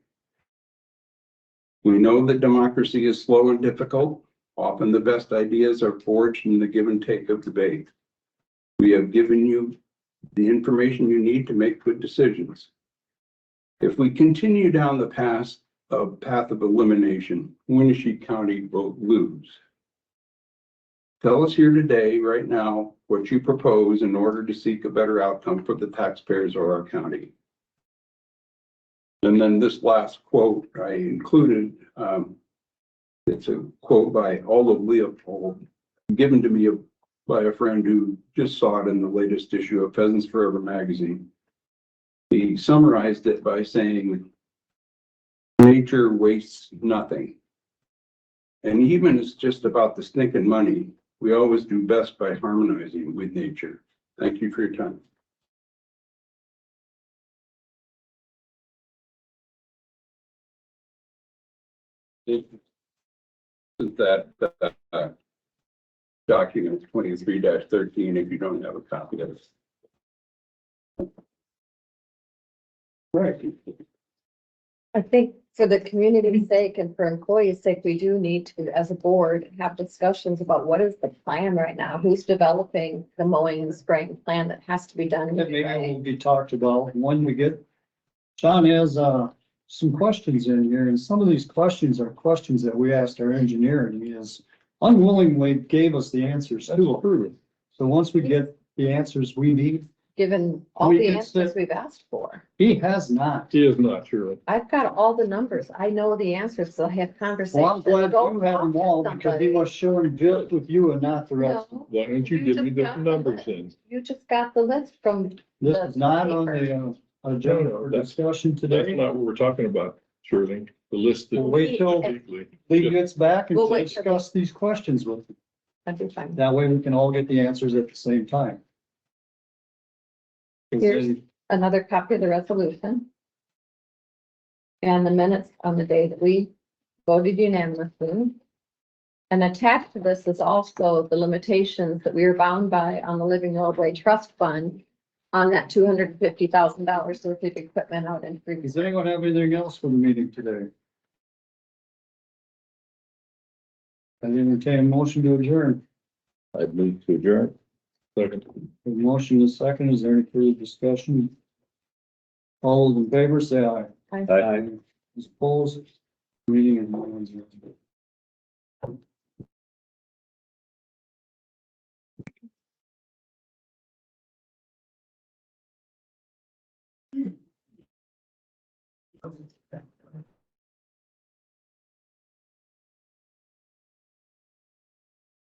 S13: We know that democracy is slow and difficult. Often the best ideas are forged in the give and take of debate. We have given you the information you need to make good decisions. If we continue down the path of elimination, Winneshiek County will lose. Tell us here today, right now, what you propose in order to seek a better outcome for the taxpayers of our county. And then this last quote I included, it's a quote by Olive Leopold, given to me by a friend who just saw it in the latest issue of Pheasants Forever magazine. He summarized it by saying, nature wastes nothing. And even it's just about the stinking money, we always do best by harmonizing with nature. Thank you for your time. That, document 23-13, if you don't have a copy of it. Right.
S2: I think for the community's sake and for employees' sake, we do need to, as a board, have discussions about what is the plan right now? Who's developing the mowing and spraying plan that has to be done?
S3: That maybe will be talked about when we get, John has, some questions in here, and some of these questions are questions that we asked our engineer, and he has unwillingly gave us the answers to. So once we get the answers we need,
S2: Given all
S3: We
S2: the
S3: can
S2: answers
S3: sit-
S2: we've asked for.
S3: he has not.
S1: He is not sure.
S2: I've got all the numbers. I know the answers, so I have conversations.
S3: Well, I'm glad
S2: Go
S3: you have
S2: talk
S3: them
S2: to
S3: all because he
S2: somebody.
S3: was showing just with you and not the rest.
S2: No,
S1: Why don't you
S2: You
S1: give me
S2: just
S1: the
S2: got
S1: numbers
S2: the
S1: then?
S2: you just got the list from,
S3: This is not on the, agenda for discussion
S1: That's
S3: today.
S1: not what we're talking about, Shirley. The list that.
S3: We'll wait till Lee gets back and
S2: We'll wait till-
S3: discuss these questions with him.
S2: that'd be fine.
S3: That way we can all get the answers at the same time. 'Cause
S2: Here's-
S3: they-
S2: Another copy of the resolution. And the minutes on the day that we voted unanimously. And attached to this is also the limitations that we are bound by on the Living Roadway Trust Fund on that $250,000 worth of equipment out in Green.
S3: Does anyone have anything else for the meeting today? I entertain a motion to adjourn.
S7: I'd move to adjourn.
S1: Second.
S3: A motion is second. Is there any further discussion? All those in favor, say aye.
S7: Aye.
S3: Those opposed, meeting is adjourned.